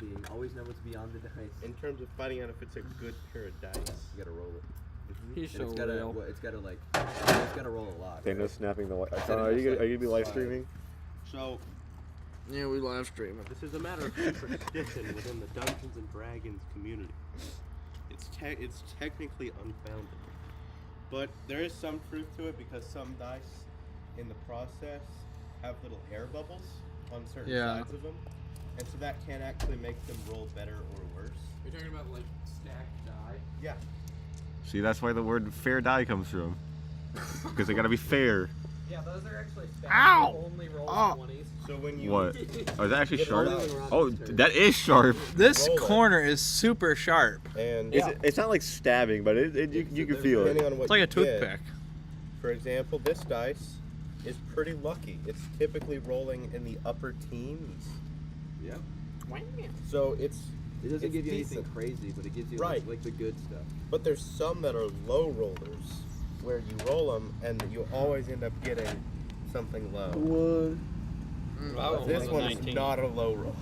being. Always know what's beyond the dice. In terms of finding out if it's a good pair of dice, You gotta roll it. He's And so it's gotta, real. it's gotta like, it's gotta roll a lot. Daniel's snapping the light. Instead of Are just, you like, gonna be live slide. streaming? so Yeah, we live streaming. this is a matter of superstition within the Dungeons and Dragons community. It's technically unfounded, but there is some truth to it because some dice in the process have little air bubbles on certain sides of them, and so that can actually make them roll better or worse. You're talking about like stacked die? Yeah. See, that's why the word fair die comes from. Because they gotta be fair. Yeah, those are actually stacked. Ow! You only roll Oh. 20s. So when you What? Oh, is that actually Get sharp? rolling around Oh, this turn. that is sharp. This Roll it. corner is super sharp. and It's not like stabbing, but you can feel depending it. on what It's like you a toothpick. get, for example, this dice is pretty lucky. It's typically rolling in the upper teens. Yeah. So it's It doesn't It's give you anything decent. crazy, but it gives you Right. like the good stuff. but there's some that are low rollers where you roll them and you always end up getting something low. Oh, This one is not a low roller.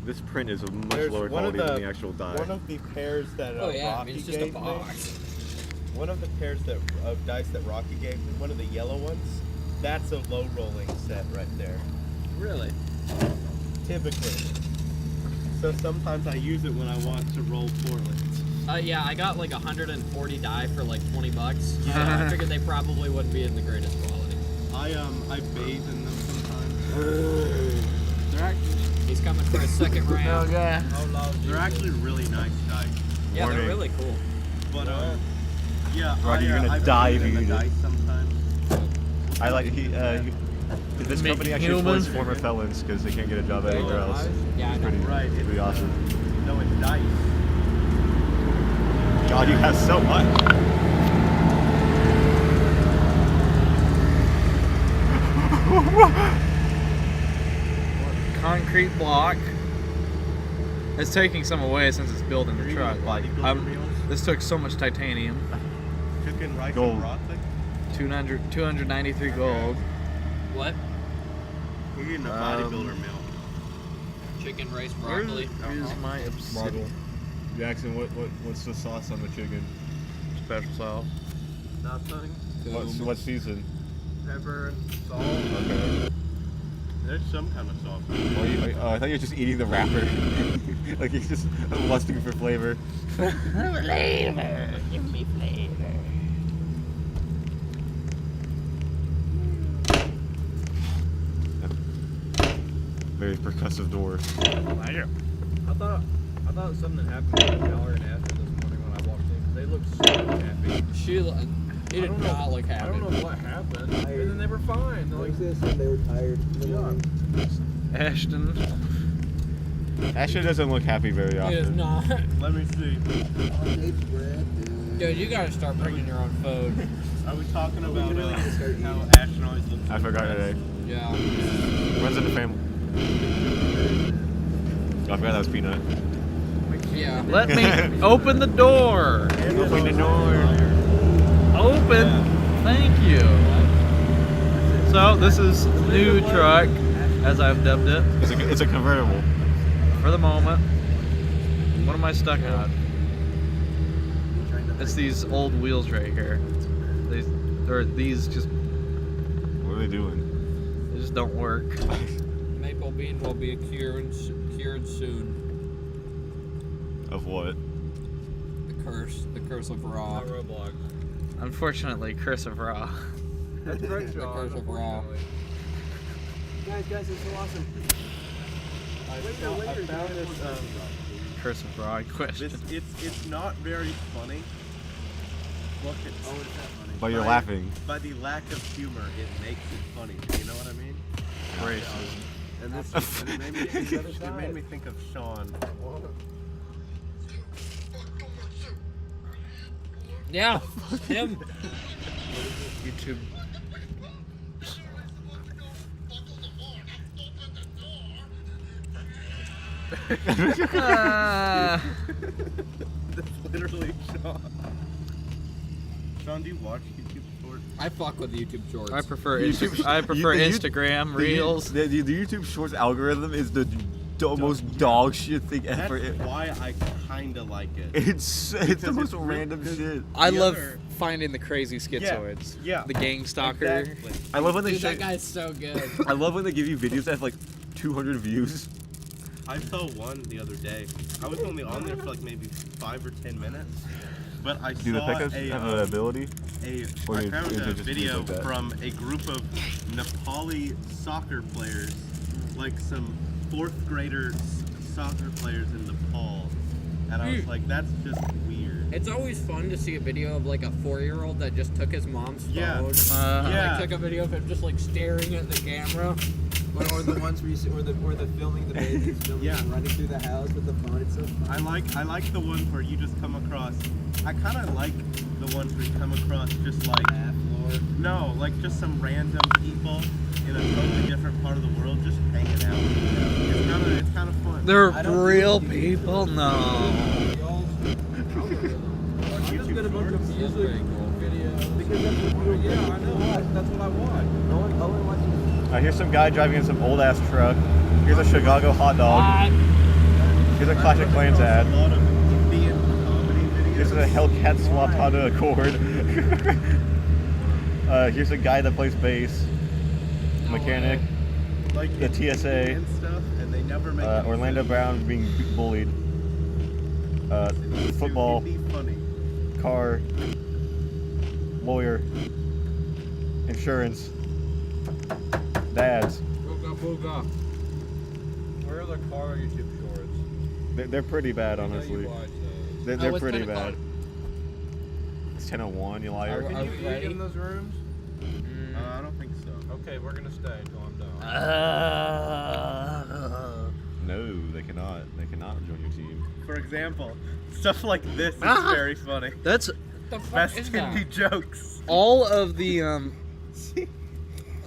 This print is a much There's lower one of quality than the- the actual die. One of the pairs that Oh yeah, I Rocky mean it's just a gave me, box. one of the pairs that of dice that Rocky gave me, one of the yellow ones, that's a low rolling set right there. Really? Typically. So sometimes I use it when I want to roll poorly. Yeah, I got like 140 die for like 20 bucks. So I figured they probably wouldn't be in the greatest quality. I bathe in them sometimes. They're actually, He's coming for a second round. Okay. they're actually really nice dice. Yeah, they're Warning. really cool. But yeah, Rocky, you're gonna I die bathe if in you the eat it. dice sometimes. I like this Make company actually humans. employs former felons because they can't get a job anywhere else. Yeah, I know. Right. It's pretty awesome. No, it's dice. God, you have so much. Concrete block. It's taking some away since it's building the truck. Like, this took so much titanium. Chicken, rice, Gold. and broccoli. 293 gold. What? We're getting a bodybuilder meal. Chicken, rice, broccoli. Here's my obsidian. Jackson, what's the sauce on the chicken? Special sauce. Nothing. What season? Pepper and salt. Okay. There's some kind of sauce. I thought you were just eating the wrapper. Like he's just lusting for flavor. Flavor. Give me flavor. Very percussive door. I thought something happened with Valor and Asher this morning when I walked in. They looked so happy. He did not look happy. I don't know what happened. And then they were fine. They're like, They were tired. yeah. Ashton. Asher doesn't look happy very He is often. not. Let me see. Dude, you gotta start bringing your own food. Are we talking about how Ashton always looks? I forgot today. Yeah. Runs in the family. I forgot that was Peanut. Yeah. Let me open the door. Open the door. Open. Thank you. So this is new truck, as I've dubbed it, It's a convertible. for the moment. What am I stuck on? It's these old wheels right here. These just What are they doing? they just don't work. Maple bean will be cured soon. Of what? The curse of Ra. Roblox. Unfortunately, Curse of Ra. That's great, Sean. Curse of Ra. Guys, it's so awesome. I found this. Curse of Ra question. It's not very funny. Look, it's Oh, it's that funny. But you're By- laughing. by the lack of humor, it makes it funny. You know what I mean? Racism. And this it made me think of Sean. Yeah. Him. YouTube. Ah. That's literally Sean. Sean, do you watch YouTube Shorts? I fuck with YouTube Shorts. I prefer YouTube- I prefer the Instagram Reels. The YouTube Shorts algorithm is the most dog shit thing That's ever. why I kinda like it. It's the Because most it's real- random because- shit. I The love other- finding the crazy schizoids. Yeah. The gang stalker. Exactly. I love when they Dude, show. that guy's so good. I love when they give you videos that have like 200 views. I saw one the other day. I was only on there for like maybe 5 or 10 minutes, but I Do the saw pickups have an ability? Or I is- found is it a just video like that? from a group of Nepali soccer players, like some 4th grader soccer players in Nepal, and I was like, that's just weird. It's always fun to see a video of like a 4-year-old that just took his mom's phone. Yeah. And, Yeah. like, took a video of him just like staring at the camera. Or the ones where you see, or the filming the babies, filming Yeah. them running through the house with the phone. It's so fun. I like the ones where you just come across. I kind of like the ones where you come across just like no, like just some random people in a totally different part of the world just hanging out. It's kind of fun. They're I don't real think- people? No. I'm just gonna bunch of music videos. Because that's what Yeah, I know. That's what I want. no one watches. Here's some guy driving in some old ass truck. Here's a Chicago hot dog. Here's a Clash of Clans ad. A lot of Indian comedy videos. Here's a Hellcat swapped Honda Accord. Here's a guy that plays bass. Mechanic. like the in TV TSA, and stuff, and they never make any Orlando sense. Brown being bullied. It Football, would be funny. car, lawyer, insurance, dads. Booga booga. Where are the car YouTube shorts? They're pretty bad, I know honestly. you watch those. They're what's pretty 10 o'clock? bad. It's 10:01, you liar. Can you ready? eat in those rooms? I don't think so. Okay, we're gonna stay until I'm done. No, they cannot. They cannot join your team. For example, stuff like this is Ah. very funny. That's The fuck Best is that? Hindi jokes. all of the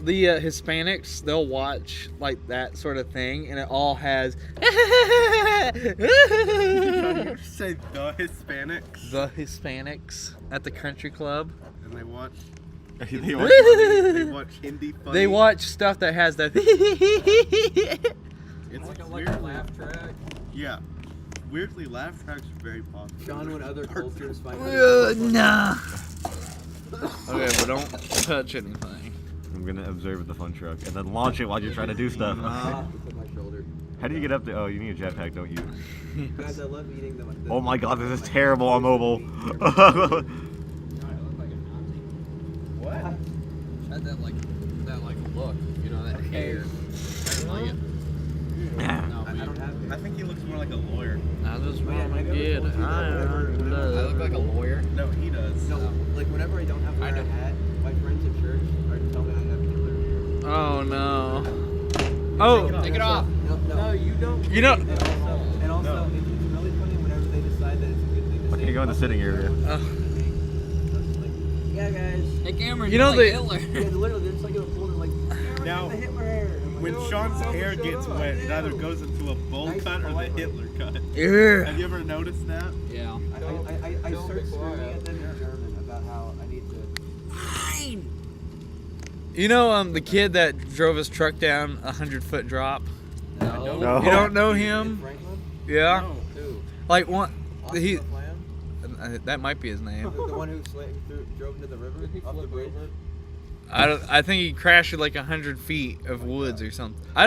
Hispanics. They'll watch like that sort of thing, and it all has You say the Hispanics, the Hispanics at the country club. and they watch. They Hindi watch- funny, they watch Hindi funny. They watch stuff that has the. It's Like a weirdly, laugh track. yeah. Weirdly, laugh tracks are very popular. Sean, when other cultures find Nah. Okay, but don't touch anything. I'm gonna observe the fun truck and then launch it while you're trying to do stuff. With my shoulder. How do you get up there? Oh, you need a jetpack, don't you? Guys, I love eating them. Oh my god, this is terrible on mobile. What? Had that like look, you know, that hair. I don't like it. No, I don't have I think he looks more like a lawyer. I just Man, want I to never get told you that I look like a lawyer. No, he does. No, like whenever I don't have to wear a hat, my friends at church are telling me I have Hitler. Oh no. Oh, Take it off. No, you don't. you know. And also, it's really funny whenever they decide that it's a good thing to Okay, say. go in the sitting area. Yeah, guys. Hey Cameron, You know like the- Hitler. Yeah, literally, they're just like in a folder, like, Now, the Hitler hair. I'm like, When "Oh, Sean's no, hair shut gets up." wet, it either goes into a bowl Nice cut or the politely. Hitler cut. Yeah. Have you ever noticed that? Yeah. I Don't start be screaming quiet. at them in German about how I need to. You know, the kid that drove his truck down a 100-foot drop. No. No. You don't know In him? Franklin? Yeah. No. Who? Like one. Austin He. LaFlamme? That might be his name. The one who drove into the river off the bridge. I think he crashed at like 100 feet of woods or something. I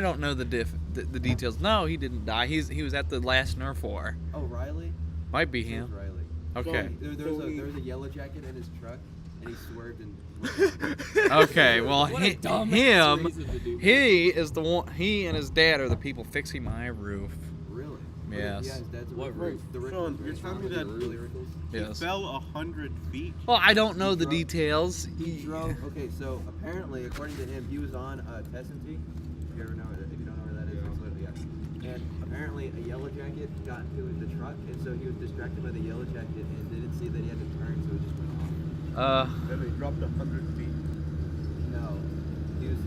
don't know the the details. No, he didn't die. He was at the last Nerf war. Oh, Riley? Might be His name's him. Riley. Okay. There was a yellow jacket in his truck, and he swerved and. Okay. Well, What a dumb him. reason to do. He is the one. He and his dad are the people fixing my roof. Really? Yes. Yeah, his dad's a What roof? roof? The Rickles Sean, roof. you're telling me that Really Rickles? He Yes. fell 100 feet. Well, I don't know the drove- details. He drove. Okay, so apparently, according to him, he was on Tessenty. If you ever know it, if you don't know where that is, it's literally yeah. And apparently, a yellow jacket got into the truck, and so he was distracted by the yellow jacket and didn't see that he had to turn, so it just went off. Then he dropped 100 feet. No, he was.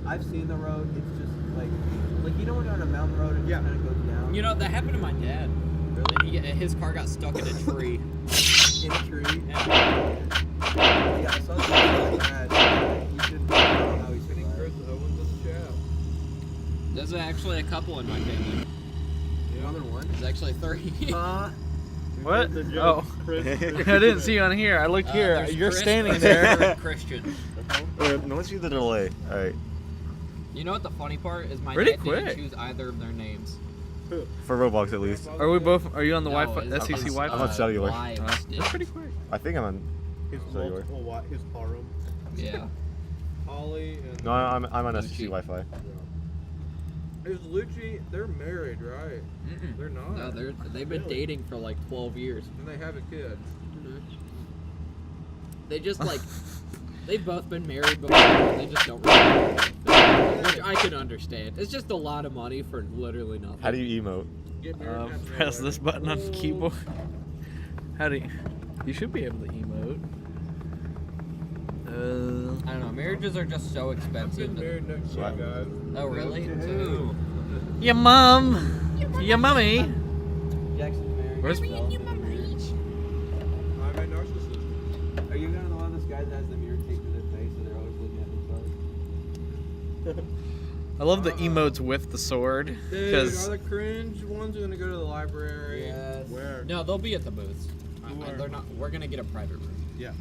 I've seen the road. It's just like you know when you're on a mountain road and it Yeah. just kind of goes down. You know, that happened to my dad. Really? His car got stuck in a tree. In a tree. Yeah. Yeah, I saw something like that. He should. I don't know how he survived. Chris Owens in the chat. This There's actually a couple in my family. More than one? There's actually 3. What? The Oh, joke, Chris. I didn't see on here. I looked here. There's You're Chris, standing Christopher, there. and Christian. No, let's see the delay. All right. You know what the funny part is? My Pretty dad quick. didn't choose either of their names. For Roblox at least. Are we both? Are you on the No, Wi-Fi? it's- SEC it's, Wi-Fi? I'm on cellular. live That's still. pretty quick. I think I'm on His cellular. multiple his harem. Yeah. Holly and No, I'm on SEC Lucci. Wi-Fi. is Lucci. They're married, right? Mm-mm. They're not. No, they've been Really? dating for like 12 years. And they have a kid. They just like they've both been married before. They just don't really, which I can understand. It's just a lot of money for literally nothing. How do you emote? Get married. and have no Press wedding. this button on the keyboard. How do you? You should be able to emote. I don't know. Marriages are just so I'm expensive. getting married next year, What? guys. Oh really? To who? Your mom. Your mummy. Jackson's married. Where's- so- I'm a narcissist. Are you gonna one of those guys that has the mirror taped to their face so they're always looking at themselves? I love the emotes with the sword Dude, because are the cringe ones gonna go to the library? Yes. Where? No, they'll be at the booths. Who are- They're not. We're gonna get a private room. Yeah.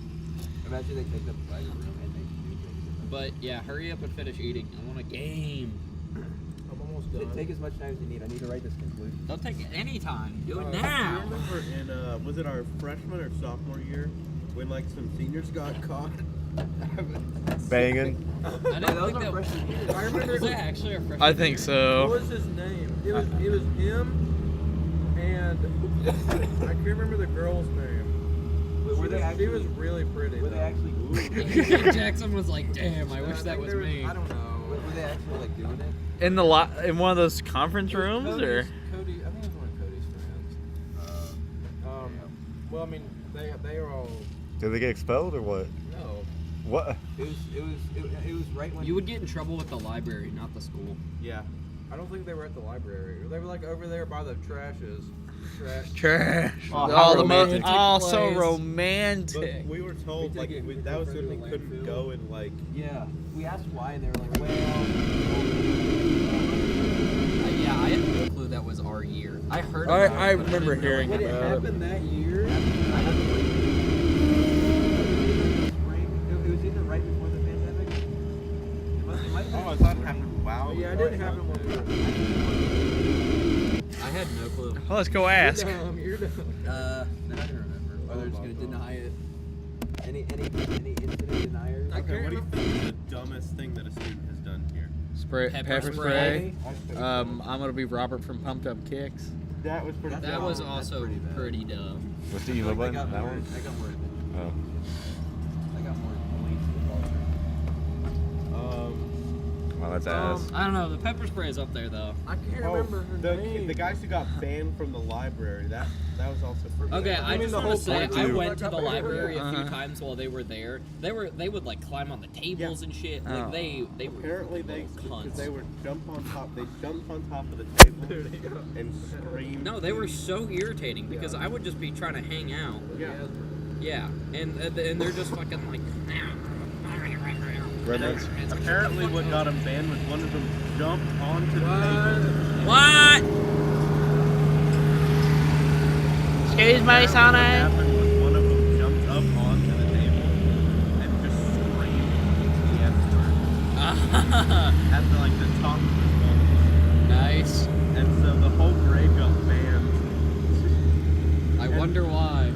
Imagine they take the private room and they do things. But yeah, hurry up and finish eating. I want a game. I'm almost done. Take as much time as you need. I need to write this conclusion. Don't take any time. Do it Do you now. remember in was it our freshman or sophomore year when like some seniors got caught? Banging. I Yeah, didn't that was think our that freshman year. I remember. was that actually a freshman. I think What so. was his name? It was him, and I can't remember the girl's name. Were they She actually? was really pretty. Were they though. actually? Jackson was like, "Damn, I wish think that was there me." I don't know. Were they actually like doing it? In the in one of those conference rooms, or Cody, I think it was one of Cody's friends. Well, I mean, they are all Did they get expelled or what? no. What? It was right when You would get in trouble with the library, not the school. Yeah. I don't think they were at the library. They were like over there by the trashes. Trash. trash? Oh, how All the most, romantic. oh, so place. But romantic. we were told We like did get that was friends when we in couldn't landfill. go and like. yeah, we asked why and they were like, well. Yeah, I had no clue that was our year. I heard. About I it, but remember didn't know hearing Did it about it. happen that year? It was either right before the pandemic. It might have Oh, I been thought it happened. Wow. Yeah, it didn't happen when we were. I had no clue. Well, let's go ask. You're dumb. They're not gonna remember. Or they're just gonna deny it. Any incident deniers? I Okay, can't what do you remember. think is the dumbest thing that a student has done here? Spray, Pepper pepper spray. spray. I'm gonna be Robert from Pumped Up Kicks. That was pretty. That was also pretty bad. pretty dumb. What's the emo button? That one? I got more. Oh. I got more points with all Well, that's ass. I don't know. The pepper spray is up there though. I can't remember her name. the guys who got banned from the library. That was also pretty. Okay, bad. I mean just the want whole to say point I too. went to the library a few Uh-huh. times while they were there. They would like climb on the tables and shit. Like Oh. they were Apparently they little because cunts. they were jumped on top of the table and screamed. No, they were so irritating because I would just be trying to hang out. Yeah. Yeah, and they're just fucking like. Rednecks. Apparently, what got them banned was one of them jumped onto the table. What? Excuse me, What Sonny. happened was one of them jumped up onto the table and just screamed the F word at the top of his lungs. Nice. And so the whole grade got banned. I wonder why.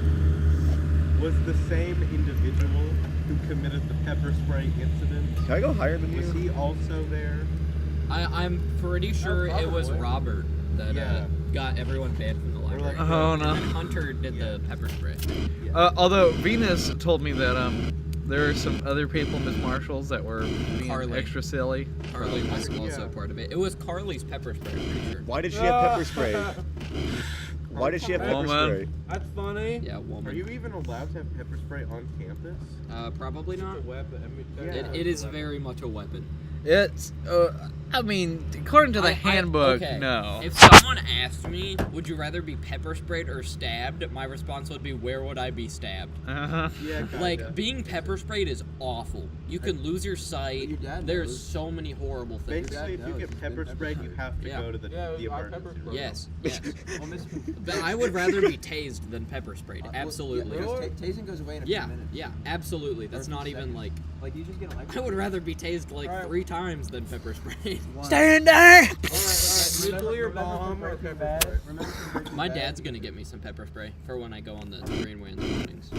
Was the same individual who committed the pepper spray incident. Can I go higher than Was you? he also there? I'm pretty sure it was probably. Robert that Yeah. got everyone banned from the library. like- Oh no. And Hunter did the pepper spray. Although Venus told me that there are some other people, Miss Marshalls, that were being Carly. extra silly. Carly was also Yeah. part of it. It was Carly's pepper spray, I'm pretty sure. Why did she have pepper spray? Why did she have pepper Woman. spray? That's funny. Yeah, Are woman. you even allowed to have pepper spray on campus? Probably not. A weapon. I mean, Yeah. It is very much a weapon. It's, I mean, according to the handbook, okay. no. If someone asked me, would you rather be pepper sprayed or stabbed? My response would be, where would I be stabbed? Uh-huh. Yeah, kinda. Like, being pepper sprayed is awful. You can lose your sight. Your dad There's knows. so many horrible things. Basically, if you knows. get He's pepper been sprayed, pepper you have to Yeah. go to the Yeah, I emergency pepper room. sprayed. Yes, yes. Well, Miss, But I would rather be tased than pepper sprayed. Absolutely. Yeah, because tasing goes away in a Yeah, few minutes. yeah, absolutely. That's Or not even seconds. like. Like you just get I electrocuted. would rather be tased like Alright. 3 times than pepper sprayed. Stand there! Alright, nuclear bomb or pepper spray? Remember some Breaking My Bad? dad's gonna get me some pepper spray for when I go on the greenway in the mornings.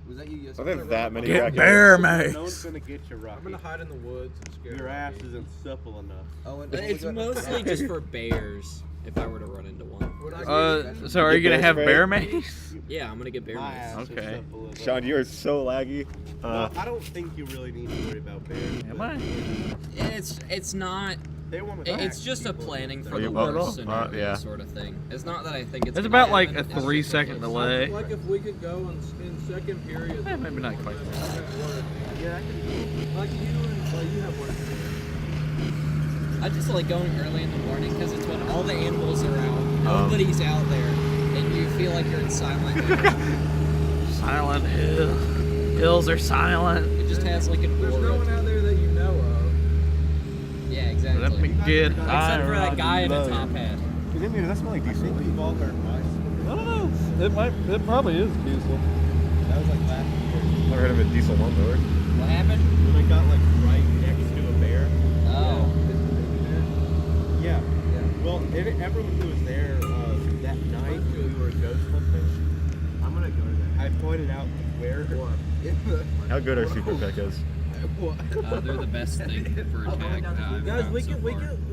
Was that you I yesterday? think that many Get crackheads. bear No mace. one's gonna get you, Rocky. I'm gonna hide in the woods and scare Your ass Rocky. isn't supple enough. Oh, and It's mostly just for bears. If I were to run into one. Would I So are you gonna bear have spray? bear mace? Yeah, I'm gonna get bear My mace. ass is Okay. supple as Sean, you are so laggy. No, I don't think you really need to worry about bears. Am but I? It's not. They want to. It's just a planning for Are the you worst little? scenario Yeah. sort of thing. It's not that I think it's. It's gonna about like a happen, it's 3-second just- delay. Like if we could go in second period. Maybe not quite. Yeah, I can Like you have work. I just like going early in the morning because it's when all the animals are out, nobody's out there, and you feel like you're in silent hill. Silent Hill. Hills are silent. It just has like an There's aura. no one out there that you know of. Yeah, exactly. Let me get Except high for that on guy in a love. top hat. Does that smell like diesel? We've all heard mice. I don't know. It probably is diesel. That was like last year. Never heard of a diesel lawnmower. What happened? When I got like right next to a bear. Oh. Yeah. Well, everyone who was there that night when we were ghost hunting, I'm gonna go to that. I pointed out where in the How good are super pecas? They're the best thing for attack. Guys, we can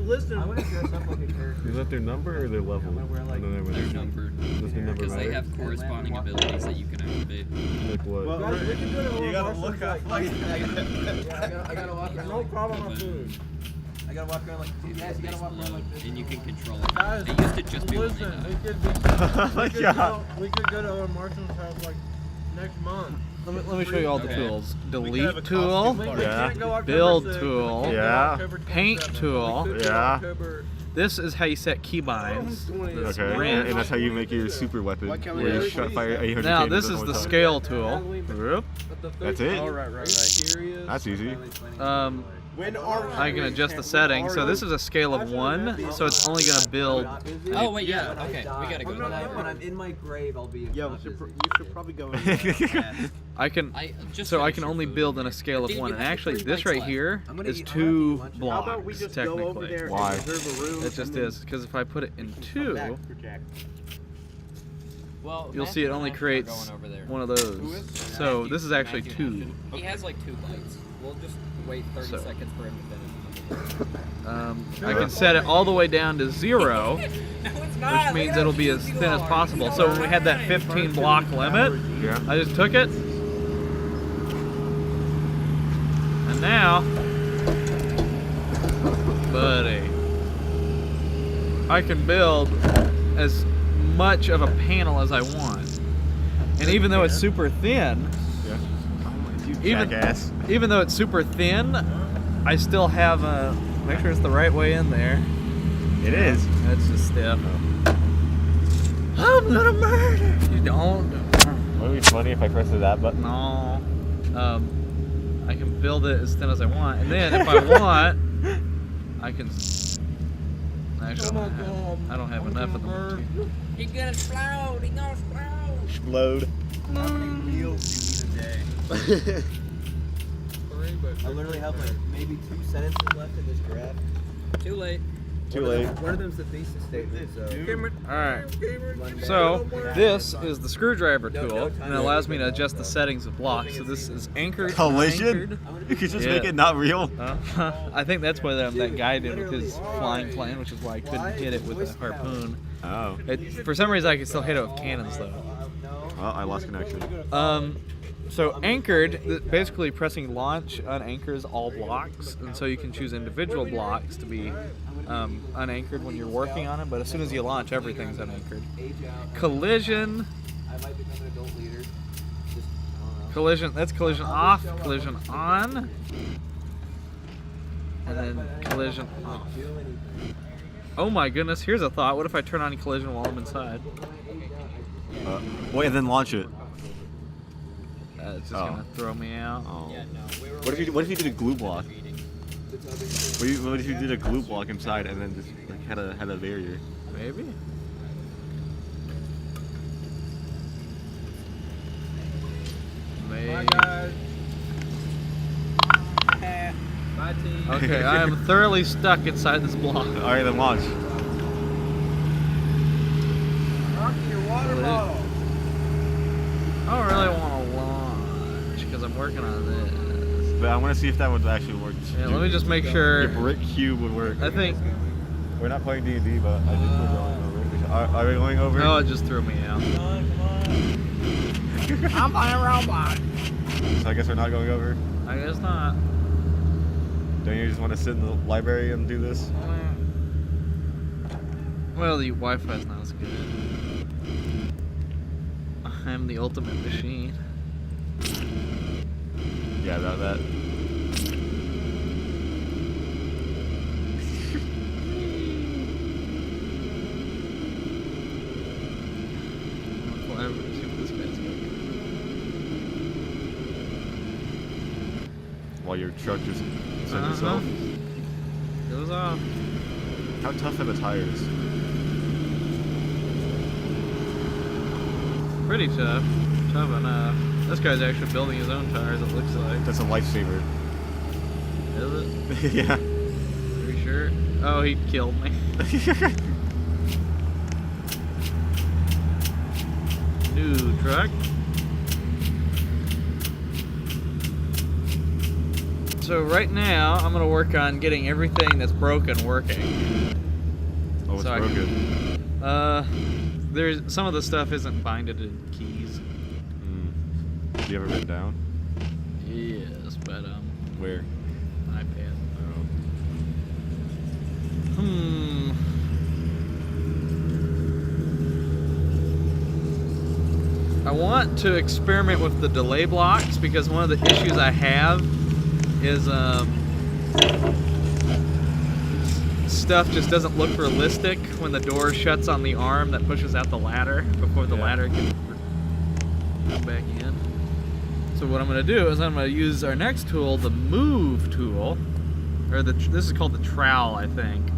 listen. I want to dress up like a character. Is that their number or their level? I'm gonna wear, like, They're numbered Does the number because they matter? have corresponding abilities that you can activate. Like what? Well, Guys, we can go to you gotta Marshall's, look up. like- Yeah, I gotta walk around. No like- problem on food. I gotta walk around like. Yes, you gotta walk around like this. And you can control it. Guys, They used to just be only listen, that. we could Yeah. we could go to Marshall's house like next month. Let me show you all the Okay. tools. We could have a Delete tool. costume We party. Yeah. can't go October Build 6th, tool. we can't go Yeah. October Paint 27th, tool. we could go Yeah. October This is how you set keybinds. 20th. Okay, Wrench. and that's how you make your super weapon. Why can't we Where you do shot it? fire 800 Now cannons this at is one the time. scale tool. Whoop. But the That's it? third- Oh, right. Are you serious? That's easy. When are I can adjust the settings. So this is a scale of 1, so it's only gonna build. Oh wait, yeah. When I Okay, die, we gotta go. When I'm in my grave, I'll be. Yeah, not you busy. should probably go in there. I can. I just So I finished can your only food. build in a scale of Dude, 1, you and have actually 3 this bites right left. here I'm gonna is eat- 2 I'm gonna eat lunch. How blocks about we just go over there technically. Why? and reserve a room? It just and is because if I put it in then come 2, back for Jack. Well, you'll see Matthew it and only I are creates going over there. one of Who those. is? So this is actually Matthew 2. Ashton. He has like 2 bites. We'll just wait 30 So. seconds for him to finish. I can set it all the way down to 0, No, it's which means it'll be as thin as possible. So when we had that 15 block limit, Yeah. I just took it, and now, buddy, I can build as much of a panel as I want. And even though it's super thin, Yeah. You Even- jackass. even though it's super thin, I still have a, make sure it's the right way in there. It is. That's just stiff. I'm gonna murder you. Don't. Would it be funny if I pressed that button? No. I can build it as thin as I want, and then if I want, I can. Actually, I don't have enough of them. He gonna explode. He gonna explode. Explode. How many meals do you eat a day? Three, but I literally have like maybe 2 sentences left in this draft. Too late. Too late. One of them's the thesis statement. So. All right. One So day. this is the screwdriver No, tool, no and time. it allows me to adjust the settings of blocks. So this is anchored. Collision? You could just make Yeah. it not real. I think that's what that guy did with his flying plane, which is why I couldn't hit it with a harpoon. Oh. For some reason, I can still hit it with cannons though. Well, I lost connection. So anchored, basically pressing launch unanchors all blocks, and so you can choose individual blocks to be unanchored when you're working on it. But as soon as you launch, everything's unanchored. Age out. Collision, I might become an adult leader. Just, I don't know. collision. That's collision off, collision on. And then collision off. Oh my goodness, here's a thought. What if I turn on collision while I'm inside? Wait, and then launch it. It's just Oh. gonna throw me out. Oh. Yeah, no. What if you did a glue block? What if you did a glue block inside and then just like had a barrier? Maybe. Maybe. Bye, guys. Bye, team. Okay, I am thoroughly stuck inside this block. All right, then launch. Rocky, your water bottle. I don't really want to launch because I'm working on this. But I want to see if that would actually work. Yeah, let me just make sure. Your brick cube would work. I think. We're not playing D&D, but I think we're going over. Are we going over? Oh, it just threw me out. I'm playing robot. So I guess we're not going over. I guess not. Don't you just want to sit in the library and do this? Well, the Wi-Fi's not as good. I'm the ultimate machine. Yeah, that. Whatever, see what this guy's got. While your truck just sends itself. Goes off. How tough are the tires? Pretty tough. Tough enough. This guy's actually building his own tires, it looks like. That's a lifesaver. Is it? Yeah. Pretty sure. Oh, he killed me. New truck. So right now, I'm gonna work on getting everything that's broken working. Oh, it's So I can- broken. There's some of the stuff isn't binded in keys. Do you have it written down? Yes, but Where? iPad. Oh. I want to experiment with the delay blocks because one of the issues I have is stuff just doesn't look realistic when the door shuts on the arm that pushes out the ladder before the Yeah. ladder can come back in. So what I'm going to do is I'm going to use our next tool, the move tool, or this is called the trowel, I think,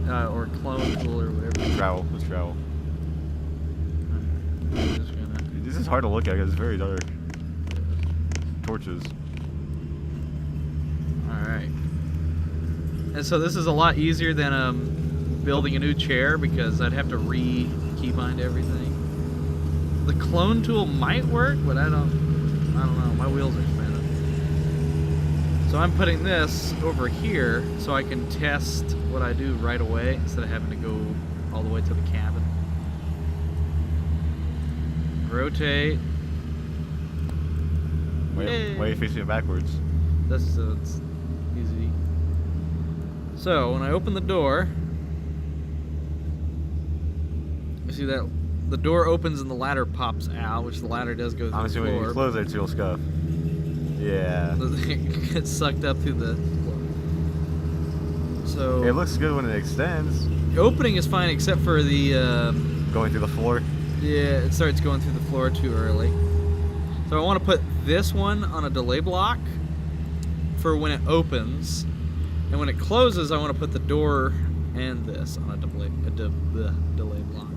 or clone tool or whatever. Trowel. Let's trowel. I'm just gonna- This is hard to look at because it's very dark. Torches. Alright. And so this is a lot easier than building a new chair because I'd have to re-keybind everything. The clone tool might work, but I don't know. My wheels are spinning. So I'm putting this over here so I can test what I do right away instead of having to go all the way to the cabin. Rotate. Why are you facing it backwards? That's it's easy. So when I open the door, you see that the door opens and the ladder pops out, which the ladder does go through I'm the assuming you floor. close it, you'll scuff. Yeah. It gets sucked up through the floor. So It looks good when it extends. the opening is fine except for the Going through the floor. yeah, it starts going through the floor too early. So I want to put this one on a delay block for when it opens, and when it closes, I want to put the door and this on a delay block.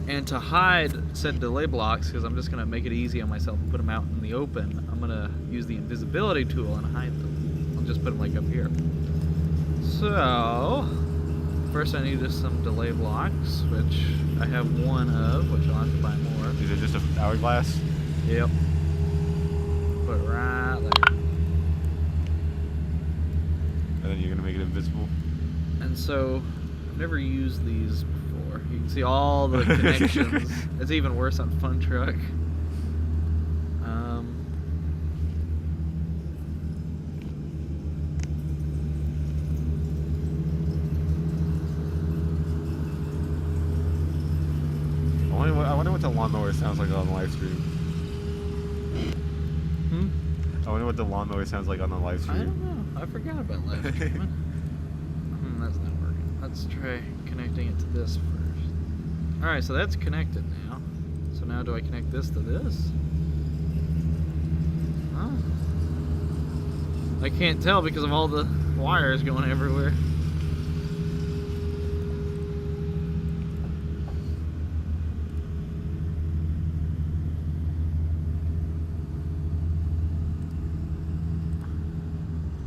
And to hide said delay blocks, because I'm just going to make it easy on myself and put them out in the open, I'm going to use the invisibility tool and hide them. I'll just put them like up here. So first I need just some delay blocks, which I have one of, which I'll have to buy more. Is it just an hourglass? Yep. Put it right there. And then you're gonna make it invisible? And so, I've never used these before. You can see all the connections. It's even worse on Fun Truck. I wonder what the lawnmower sounds like on live stream. Hmm? I wonder what the lawnmower sounds like on the live I stream. don't know. I forgot about live streaming. That's not working. Let's try connecting it to this first. Alright, so that's connected now. So now do I connect this to this? Oh. I can't tell because of all the wires going everywhere.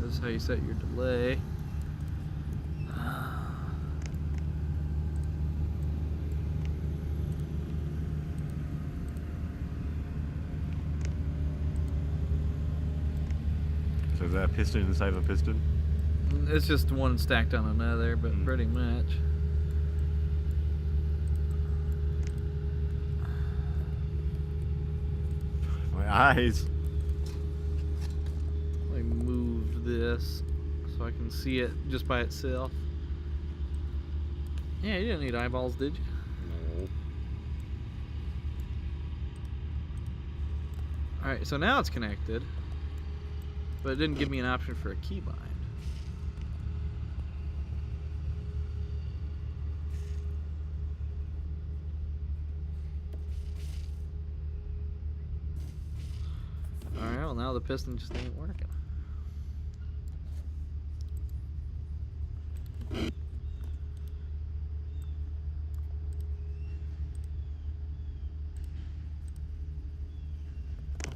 This is how you set your delay. So is that a piston inside of a piston? It's just one stacked on another, but pretty much. My eyes. I moved this so I can see it just by itself. Yeah, you didn't need eyeballs, did you? No. Alright, so now it's connected. But it didn't give me an option for a keybind. Alright, well now the piston just ain't working.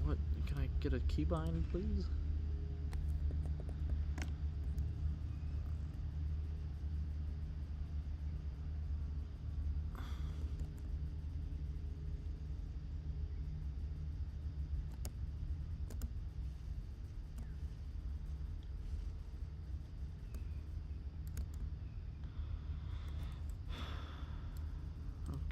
What? Can I get a keybind, please? Okay.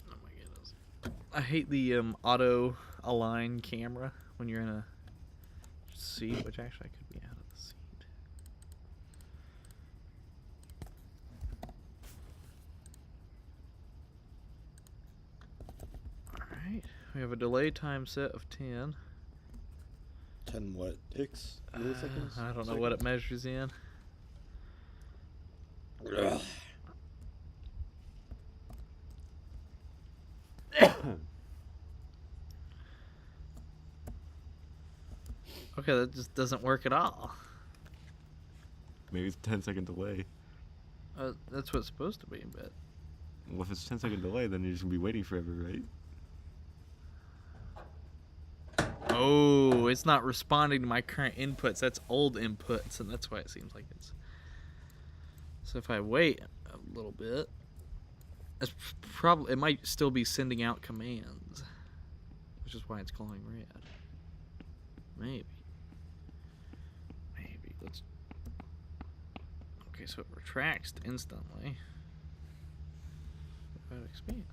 Oh my goodness. I hate the auto align camera when you're in a seat, which actually I could be out of the seat. Alright, we have a delay time set of 10. 10 what? Ticks? Milliseconds? I don't know what it measures in. Okay, that just doesn't work at all. Maybe it's a 10-second delay. That's what it's supposed to be, but Well, if it's a 10-second delay, then you're just gonna be waiting forever, right? oh, it's not responding to my current inputs. That's old inputs, and that's why it seems like it's. So if I wait a little bit, it's probably it might still be sending out commands, which is why it's glowing red. Maybe. Let's. Okay, so it retracts instantly. But it expands.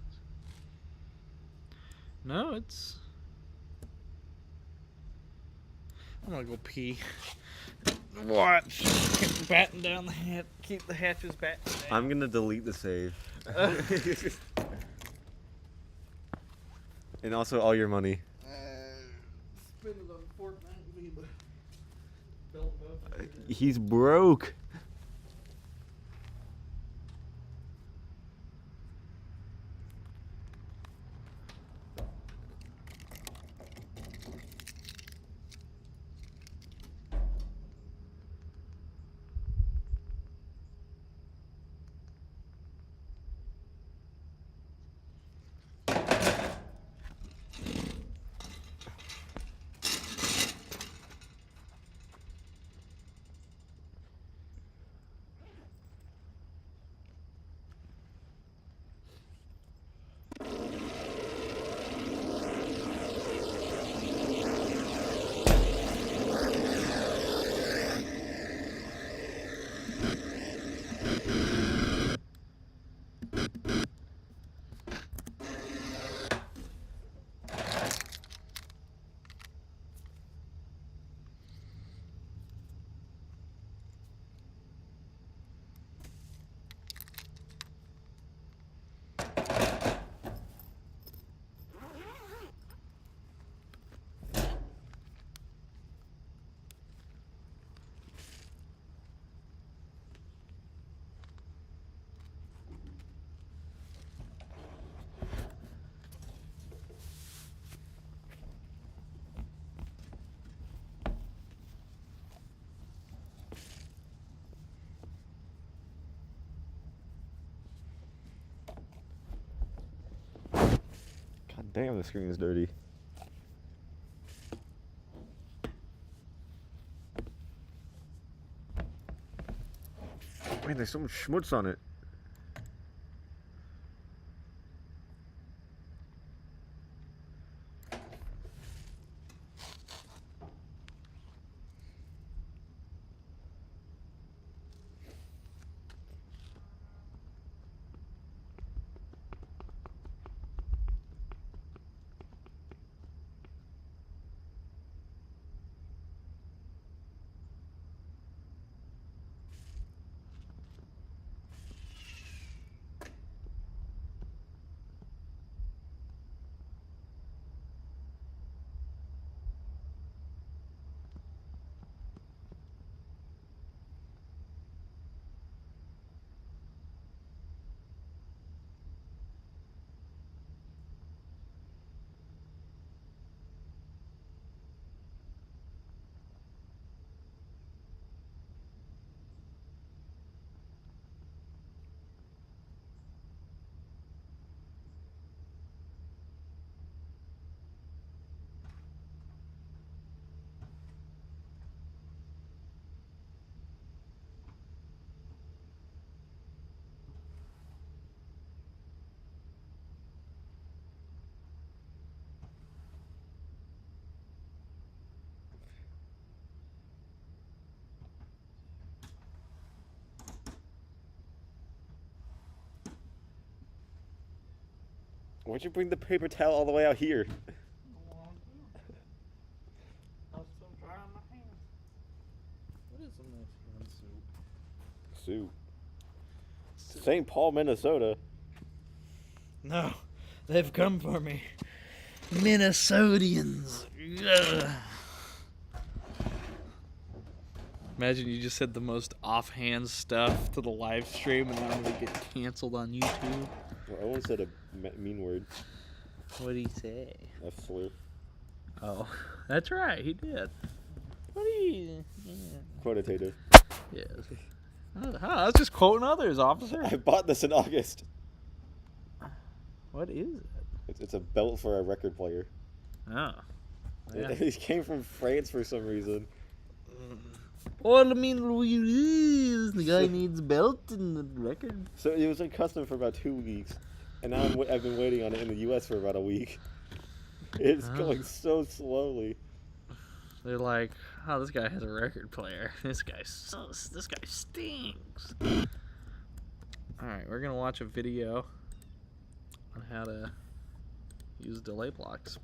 No, it's. I'm gonna go pee. Watch. Batten down the hatch. Keep the hatches battened down. I'm gonna delete the save. And also all your money. Spend it on Fortnite. Leave the belt buckle. He's broke. Damn, the screen is dirty. Man, there's so much schmutz on it. Why'd you bring the paper towel all the way out here? What is in this canned soup? Soup. St. Paul, Minnesota. No, they've come for me. Minnesotians. Ugh. Imagine you just said the most offhand stuff to the live stream and now we get canceled on YouTube. Well, I only said a mean word. What did he say? A slur. Oh, that's right, he did. What do you... Yeah. Quantitative. Yes. I was just quoting others, officer. I bought this in August. What is it? It's a belt for a record player. Oh. Yeah. It came from France for some reason. Well, I mean, the guy needs a belt and a record. So it was in custom for about 2 weeks, and now I've been waiting on it in the U.S. for about a week. It's going so slowly. They're like, oh, this guy has a record player. This guy stinks. Alright, we're gonna watch a video on how to use delay blocks.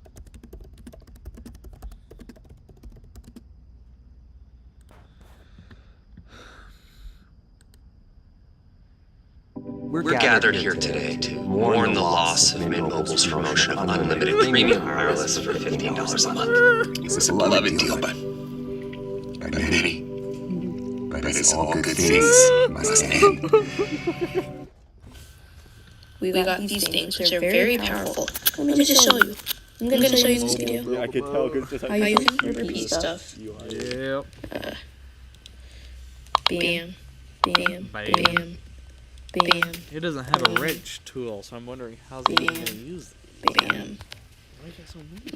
We're gathered here today to mourn the loss of Mint Mobile's promotion of unlimited premium wireless for $15 a month. This is a beloved deal by many. But as all good things must end. We got these things, which are very powerful. Let me just show you. I'm going to show you this video. Yeah, I can tell because just How you can repeat stuff. Yep. Bam, bam, bam, bam, It doesn't have a wrench tool, so I'm wondering how's he even gonna use it. bam.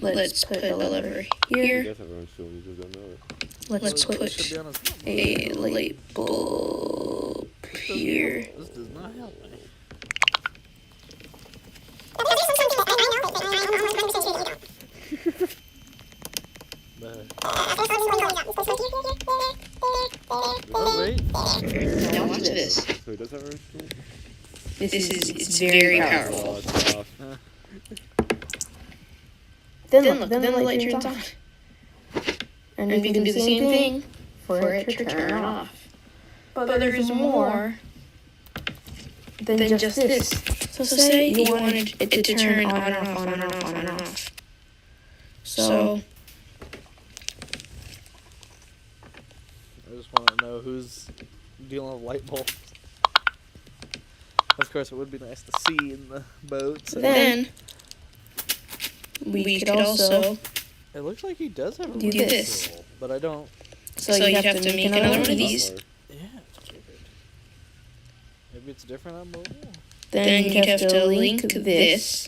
Let's put a lever You here. guys have your own tool, you just don't know it. Let's Should push be on his a light bulb here. This does not help me. Oh, wait. Now watch this. So he does have a wrench tool? It's very powerful. Oh, it's off. Then look, then the light turns on. And we can do the same thing for it to turn off. But there is more than just this. So say you wanted it to turn on and off, on and off, on and off. So I just want to know who's dealing with light bulbs. Of course, it would be nice to see in the boats. then we could also It looks like he does have a do wrench this. tool, but I don't. So you have to make another one of these. Yeah, it's weird. Maybe it's different on mobile. Then you'd have to link this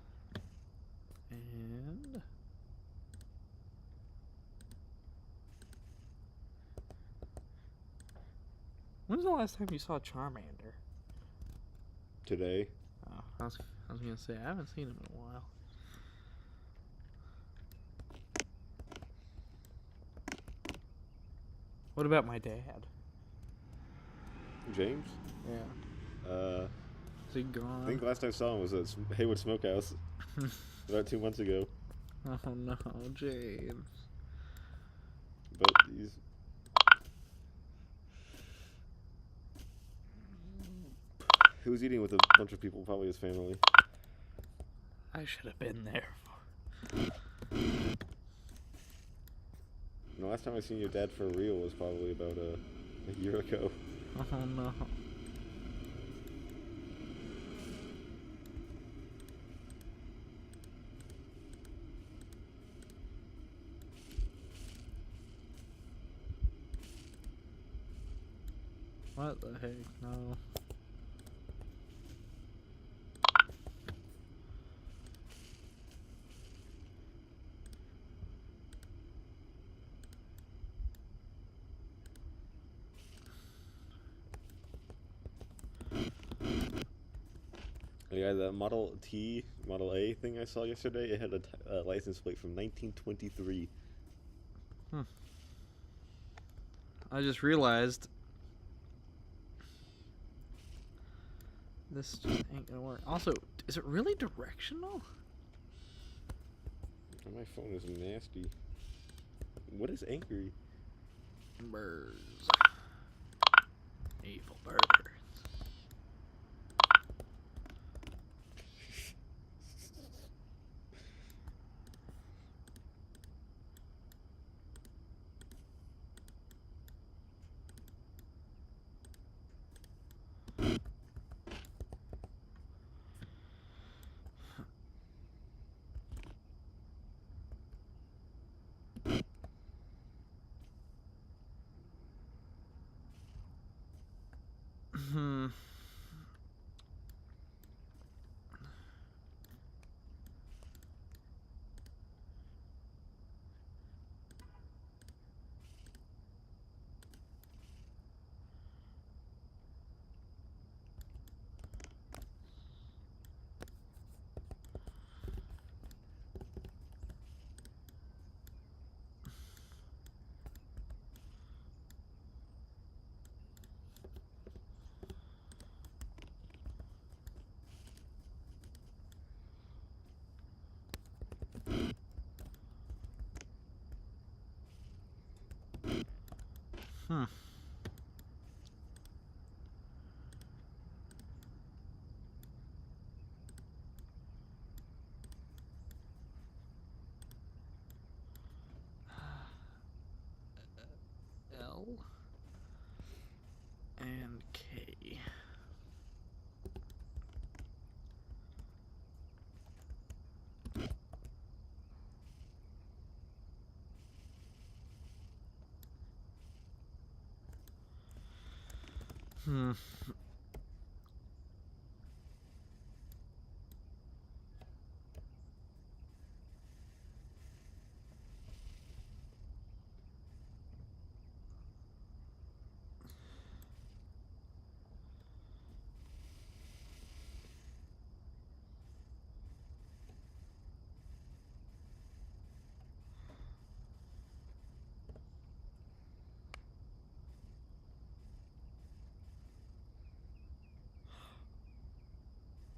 When's the last time you saw Charmander? Today. Oh, I was gonna say I haven't seen him in a while. What about my dad? James? Yeah. Is he I gone? think the last time I saw him was at Haywood Smokehouse about 2 months ago. Oh no, James. But he's. He was eating with a bunch of people, probably his family. I should have been there. The last time I seen your dad for real was probably about a year ago. Oh no. What the heck? No. Yeah, the Model T, Model A thing I saw yesterday, it had a license plate from 1923. I just realized this just ain't gonna work. Also, is it really directional? My phone is nasty. What is angry? Birds. Evil birds. Hmm. Hmm. L and K. Hmm.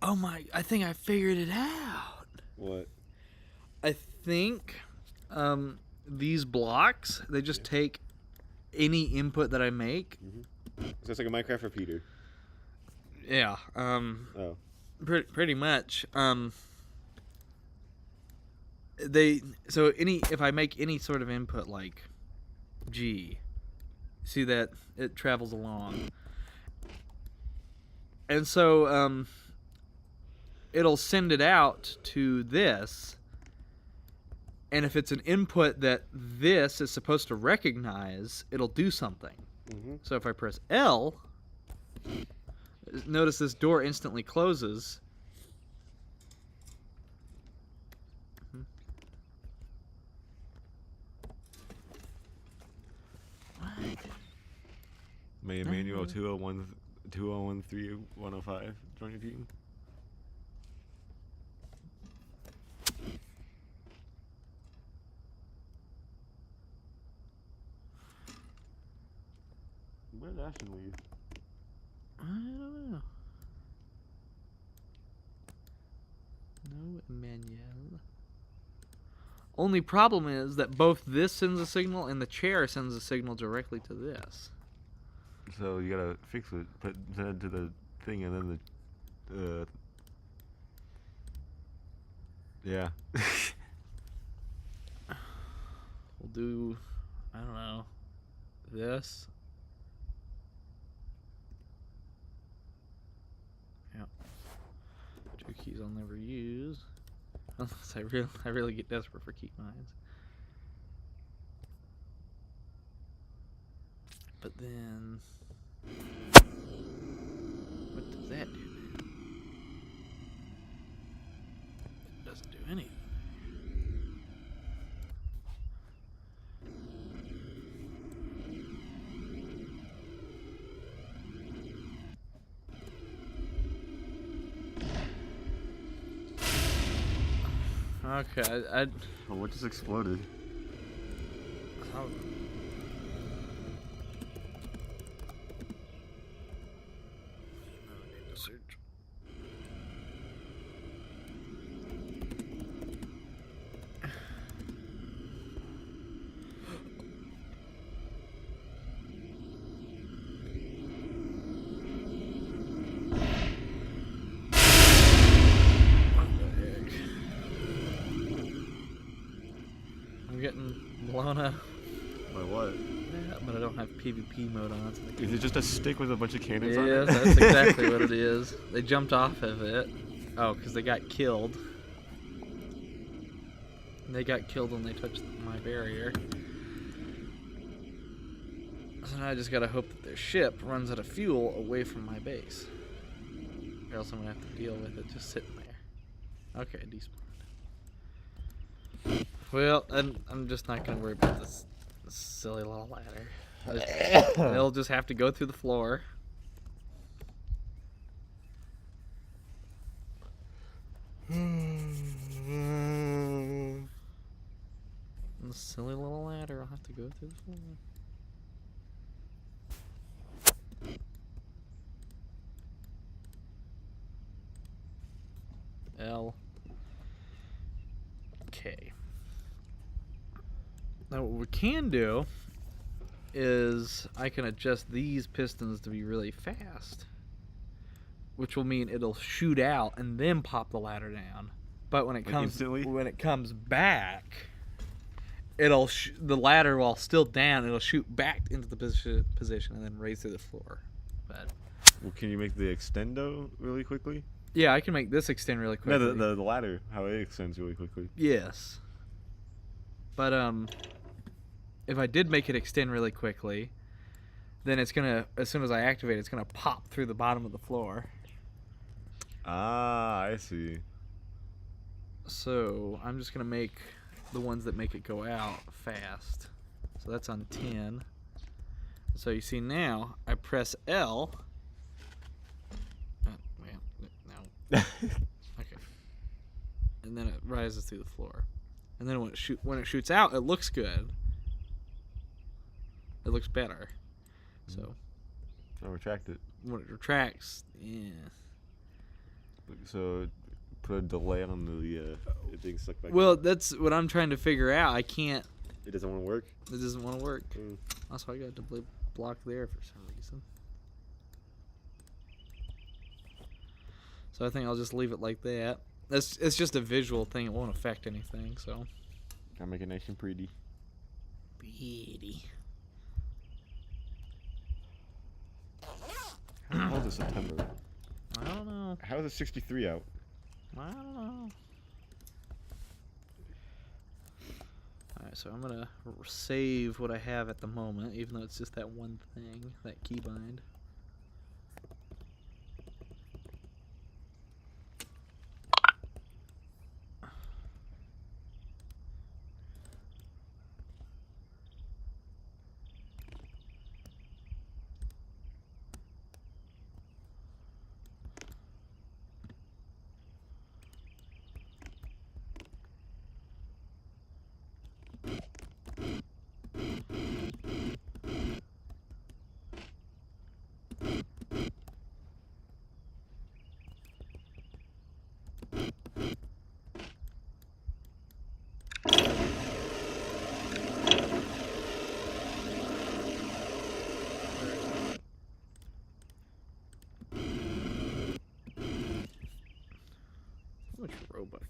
Oh my, I think I figured it out. What? I think these blocks, they just take any input that I make. So it's like a Minecraft repeater. Yeah. Oh. Pretty much. If I make any sort of input like G, see that it travels along. And so it'll send it out to this, and if it's an input that this is supposed to recognize, it'll do something. So if I press L, notice this door instantly closes. What? May Emmanuel 201 2013 105 join your team. Where did Ashton leave? I don't know. No Emmanuel. Only problem is that both this sends a signal and the chair sends a signal directly to this. So you gotta fix it, send it to the thing, and then the yeah. We'll do, I don't know, this. Yep. 2 keys I'll never use. Unless I really get desperate for key mines. But then, what does that do? It doesn't do anything. Okay, I Oh, what just exploded? I'll, I need to search. I'm getting blown up. By what? Yeah, but I don't have PvP mode on. So Is it just a stick with a bunch of cannons on yes, it? that's exactly what it is. They jumped off of it. Oh, because they got killed. They got killed when they touched my barrier. So now I just gotta hope that their ship runs out of fuel away from my base. Or else I'm gonna have to deal with it just sitting there. Okay, despawned. Well, I'm just not gonna worry about this silly little ladder. They'll just have to go through the floor. And the silly little ladder, I'll have to go through the floor. L. K. Now what we can do is I can adjust these pistons to be really fast, which will mean it'll shoot out and then pop the ladder down. But when it comes back, it'll the ladder, while still down, it'll shoot back into the position and then raise through the floor. But Well, can you make the extendo really quickly? yeah, I can make this extend really quickly. No, the ladder, how it extends really quickly. Yes. But if I did make it extend really quickly, then it's gonna, as soon as I activate it, it's gonna pop through the bottom of the floor. Ah, I see. So I'm just gonna make the ones that make it go out fast. So that's on 10. So you see now, I press L. No. Okay. And then it rises through the floor. And then when it shoots out, it looks good. It looks better. So So retract it. when it retracts, yeah. So put a delay on the thing stuck back. Well, in. that's what I'm trying to figure out. I can't. It doesn't want to work. It doesn't want to work. Mm. That's why I got to block there for some reason. So I think I'll just leave it like that. It's just a visual thing. It won't affect anything. So. Gotta make it nice and pretty. Pretty. How old is September? I don't know. How is it 63 out? I don't know. Alright, so I'm gonna save what I have at the moment, even though it's just that one thing, that keybind.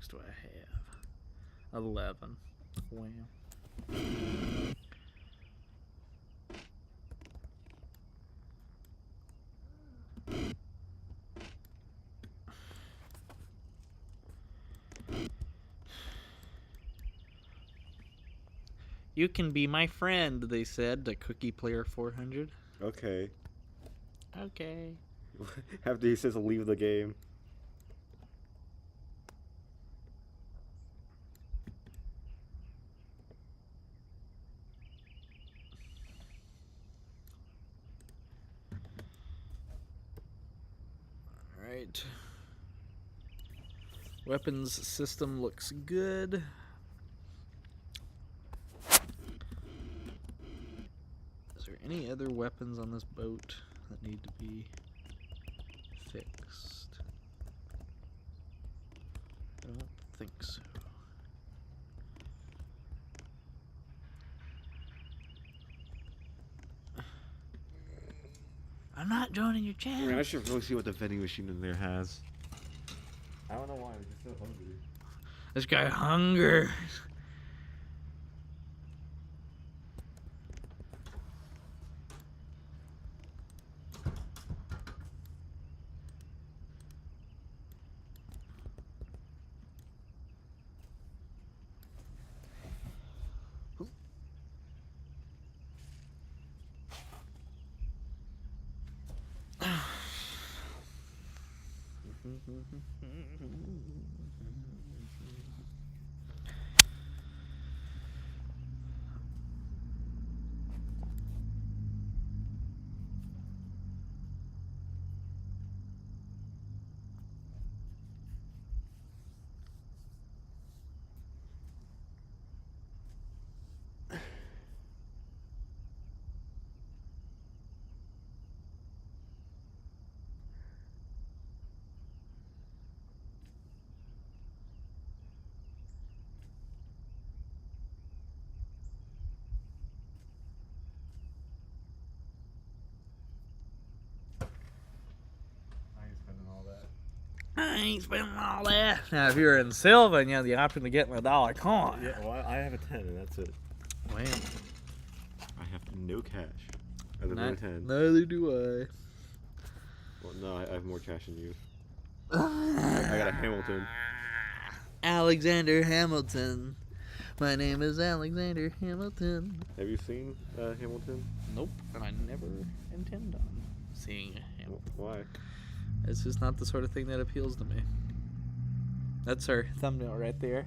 blocks do I have? 11. Wow. You can be my friend, they said to Cookie Player 400. Okay. Okay. After he says leave the game. Alright. Weapons system looks good. Is there any other weapons on this boat that need to be fixed? I don't think so. I'm not joining your I channel. mean, I should really see what the vending machine in there has. I don't know why, I'm just so hungry. This guy hunger. I ain't spending all that. Now, if you were in Silva and you had the option to get a $1 coin. Yeah, well, I have a 10 and that's it. Wow. I have no cash. Other than a 10. Neither do I. Well, no, I have more cash than you. I got a Hamilton. Alexander Hamilton. My name is Alexander Hamilton. Have you seen Hamilton? Nope, and I never intend on seeing Hamilton. Why? It's just not the sort of thing that appeals to me. That's our thumbnail right there.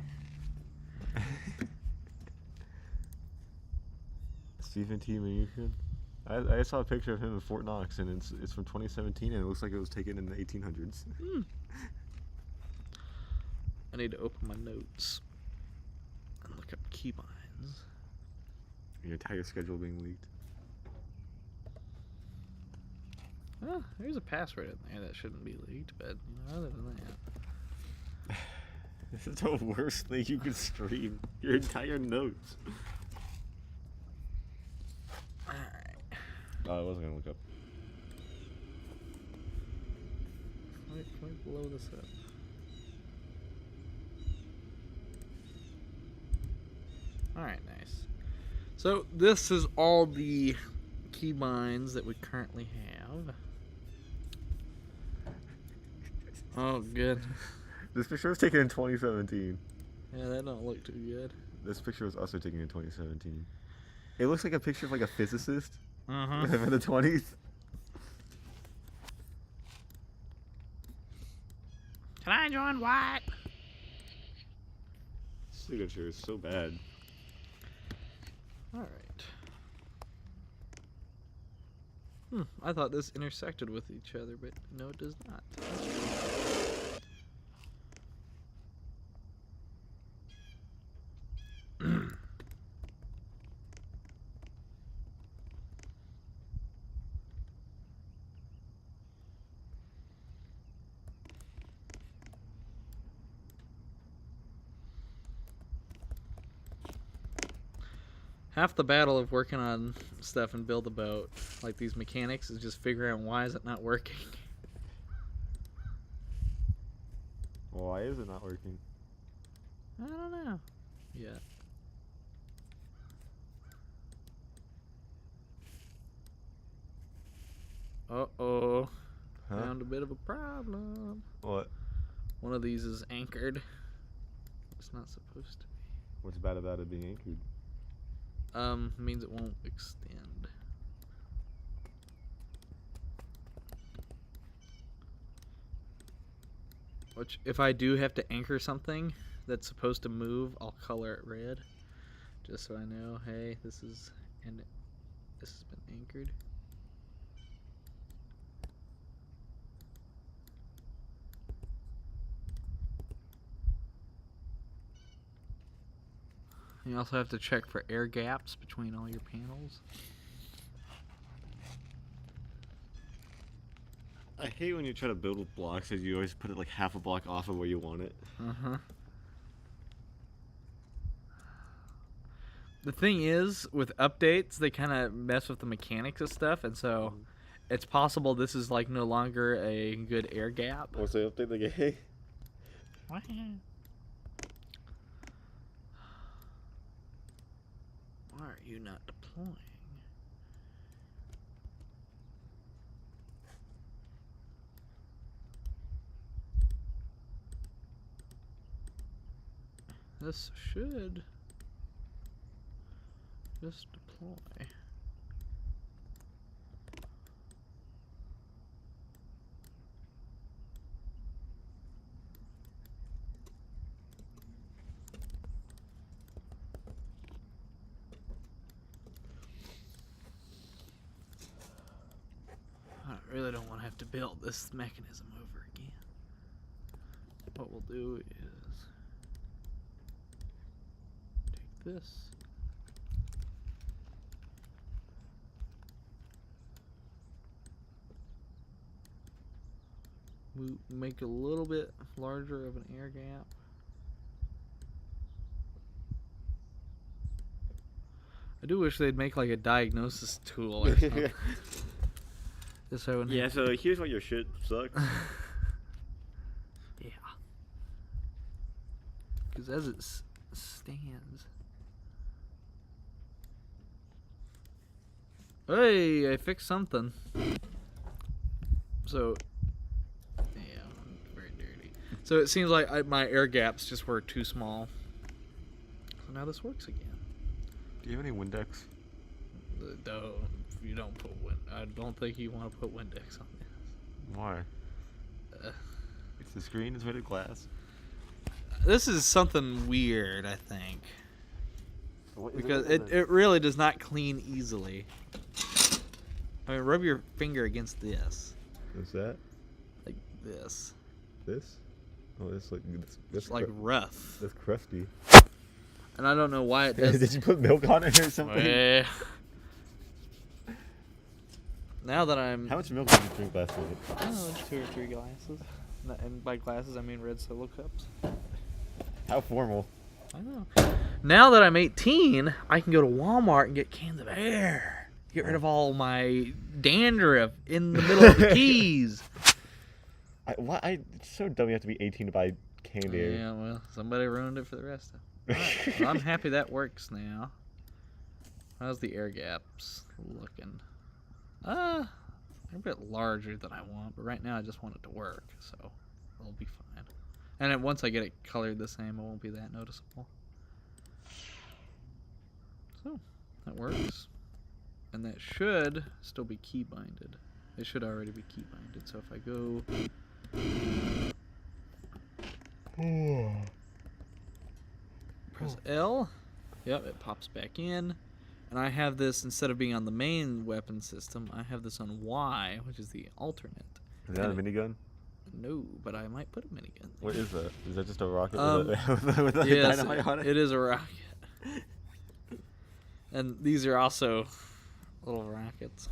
Stephen T. Mnuchin. I saw a picture of him in Fort Knox, and it's from 2017, and it looks like it was taken in the 1800s. I need to open my notes and look up keybinds. Your entire schedule being leaked. Well, there's a password in there that shouldn't be leaked, but other than that. This is the worst thing you could stream. Your entire notes. Alright. Oh, I wasn't gonna look up. Can we blow this up? Alright, nice. So, this is all the keybinds that we currently have. Oh, good. This picture was taken in 2017. Yeah, that don't look too good. This picture was also taken in 2017. It looks like a picture of like a physicist Uh-huh. in the 20s. Can I join White? Signature is so bad. Alright. I thought this intersected with each other, but no, it does not. Half the battle of working on stuff and build a boat, like these mechanics, is just figuring out why is it not working. Why is it not working? I don't know. Yeah. Uh-oh. Huh? Found a bit of a problem. What? One of these is anchored. It's not supposed to What's bad about it being anchored? be. Means it won't extend. Which, if I do have to anchor something that's supposed to move, I'll color it red. Just so I know, hey, this has been anchored. You also have to check for air gaps between all your panels. I hate when you try to build with blocks because you always put it like half a block off of where you want it. Uh-huh. The thing is, with updates, they kind of mess with the mechanics of stuff, and so it's possible this is like no longer a good air gap. Once they update the game. Why are you not deploying? This should just deploy. I really don't want to have to build this mechanism over again. What we'll do is take this. Make a little bit larger of an air gap. I do wish they'd make like a diagnosis tool or something. Just so when Yeah, so here's why your shit sucks. yeah. Because as it stands. Hey, I fixed something. So, yeah, I'm very dirty. So it seems like my air gaps just were too small. So now this works again. Do you have any Windex? You don't put I don't think you want to put Windex on this. Why? It's the screen is made of glass. This is something weird, I think. What is Because it really does not clean easily. I mean, rub your finger against this. What's that? Like this. This? Oh, it's like It's like rough. That's crusty. And I don't know why it does. Did you put milk on it or something? Eh. Now that I'm... How much milk did you drink last night? Oh, 2 or 3 glasses. And by glasses, I mean red Solo cups. How formal. I know. Now that I'm 18, I can go to Walmart and get cans of air. Get rid of all my dandruff in the middle of the keys. It's so dumb you have to be 18 to buy candy air. Yeah, well, somebody ruined it for the rest of them. Right, well, I'm happy that works now. How's the air gaps looking? They're a bit larger than I want, but right now I just want it to work, so it'll be fine. And then once I get it colored the same, it won't be that noticeable. So, that works. And that should still be key binded. It should already be key binded, so if I go... press L, yep, it pops back in. And I have this, instead of being on the main weapon system, I have this on Y, which is the alternate. Is that a minigun? No, but I might put a minigun there. What is that? Is that just a rocket with Yes, dynamite on it? it is a rocket. And these are also little rockets.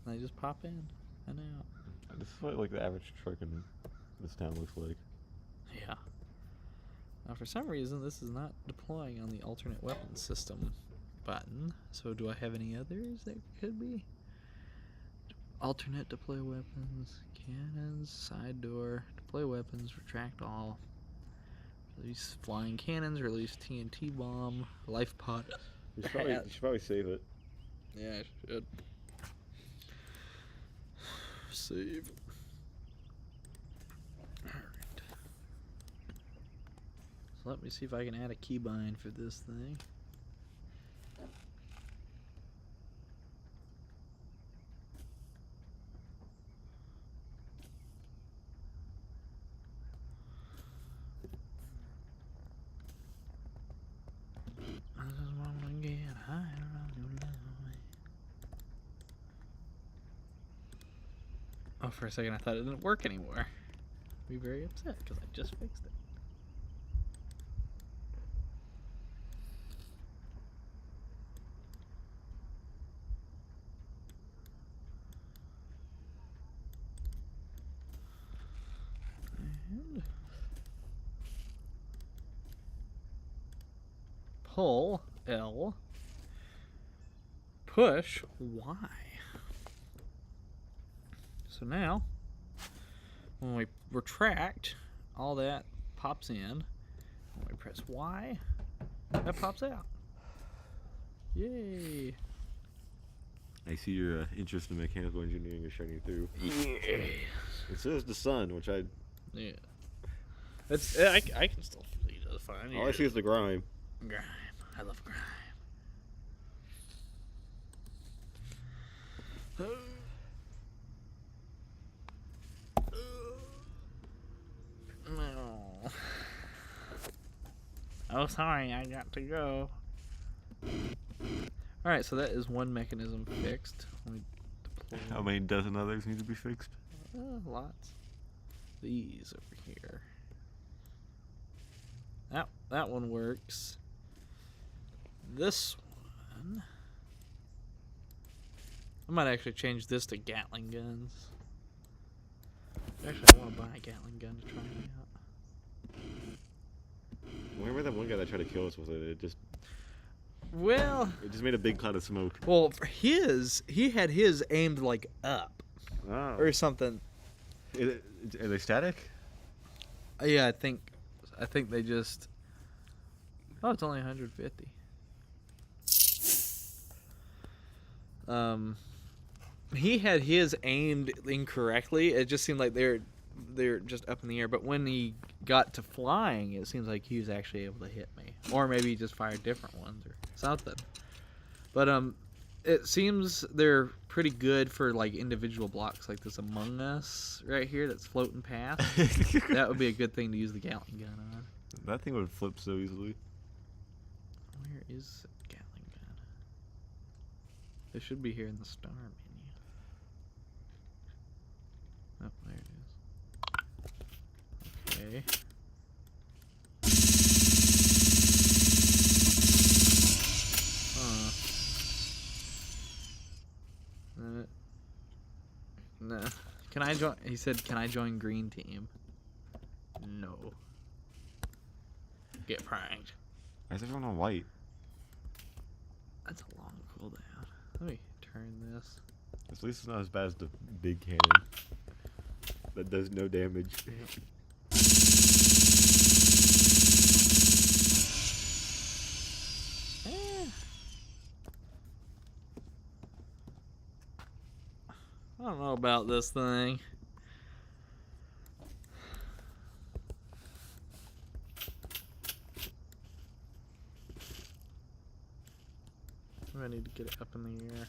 They just pop in and out. This is what like the average truck in this town looks like. Yeah. Now, for some reason, this is not deploying on the alternate weapon system button. So, do I have any others that could be? Alternate deploy weapons, cannons, side door, deploy weapons, retract all, Release flying cannons, release TNT bomb, life pod. You should probably save it. Yeah, I should. Save. Alright. So let me see if I can add a keybind for this thing. I just wanna get higher on your love. Oh, for a second I thought it didn't work anymore. I'd be very upset because I just fixed it. And pull L, push Y. So now, when we retract, all that pops in. When we press Y, that pops out. Yay! I see your interest in mechanical engineering is shining through. Yeah. It says the sun, which I Yeah. It's I can still read it fine. all I see is the grime. Grime. I love grime. No. Oh, sorry, I got to go. Alright, so that is one mechanism fixed. Let me deploy. How many dozen others need to be fixed? Lots. These over here. That one works. This one. I might actually change this to Gatling guns. Actually, I want to buy a Gatling gun to try it out. Remember that one guy that tried to kill us with it? It just made a big cloud of smoke. Well, for he had his aimed like up Oh. or something. Are they static? Yeah, I think they just. Oh, it's only 150. He had his aimed incorrectly. It just seemed like they're just up in the air. But when he got to flying, it seems like he was actually able to hit me, or maybe he just fired different ones or something. But it seems they're pretty good for like individual blocks, like this Among Us right here that's floating past. That would be a good thing to use the Gatling gun on. That thing would flip so easily. Where is the Gatling gun? It should be here in the star menu. Oh, there it is. Okay. No. Can I join? He said, "Can I join green team?" No. Get pranked. Why is everyone on white? That's a long cooldown. Let me turn this. At least it's not as bad as the big cannon that does no damage. I don't know about this thing. I need to get it up in the air.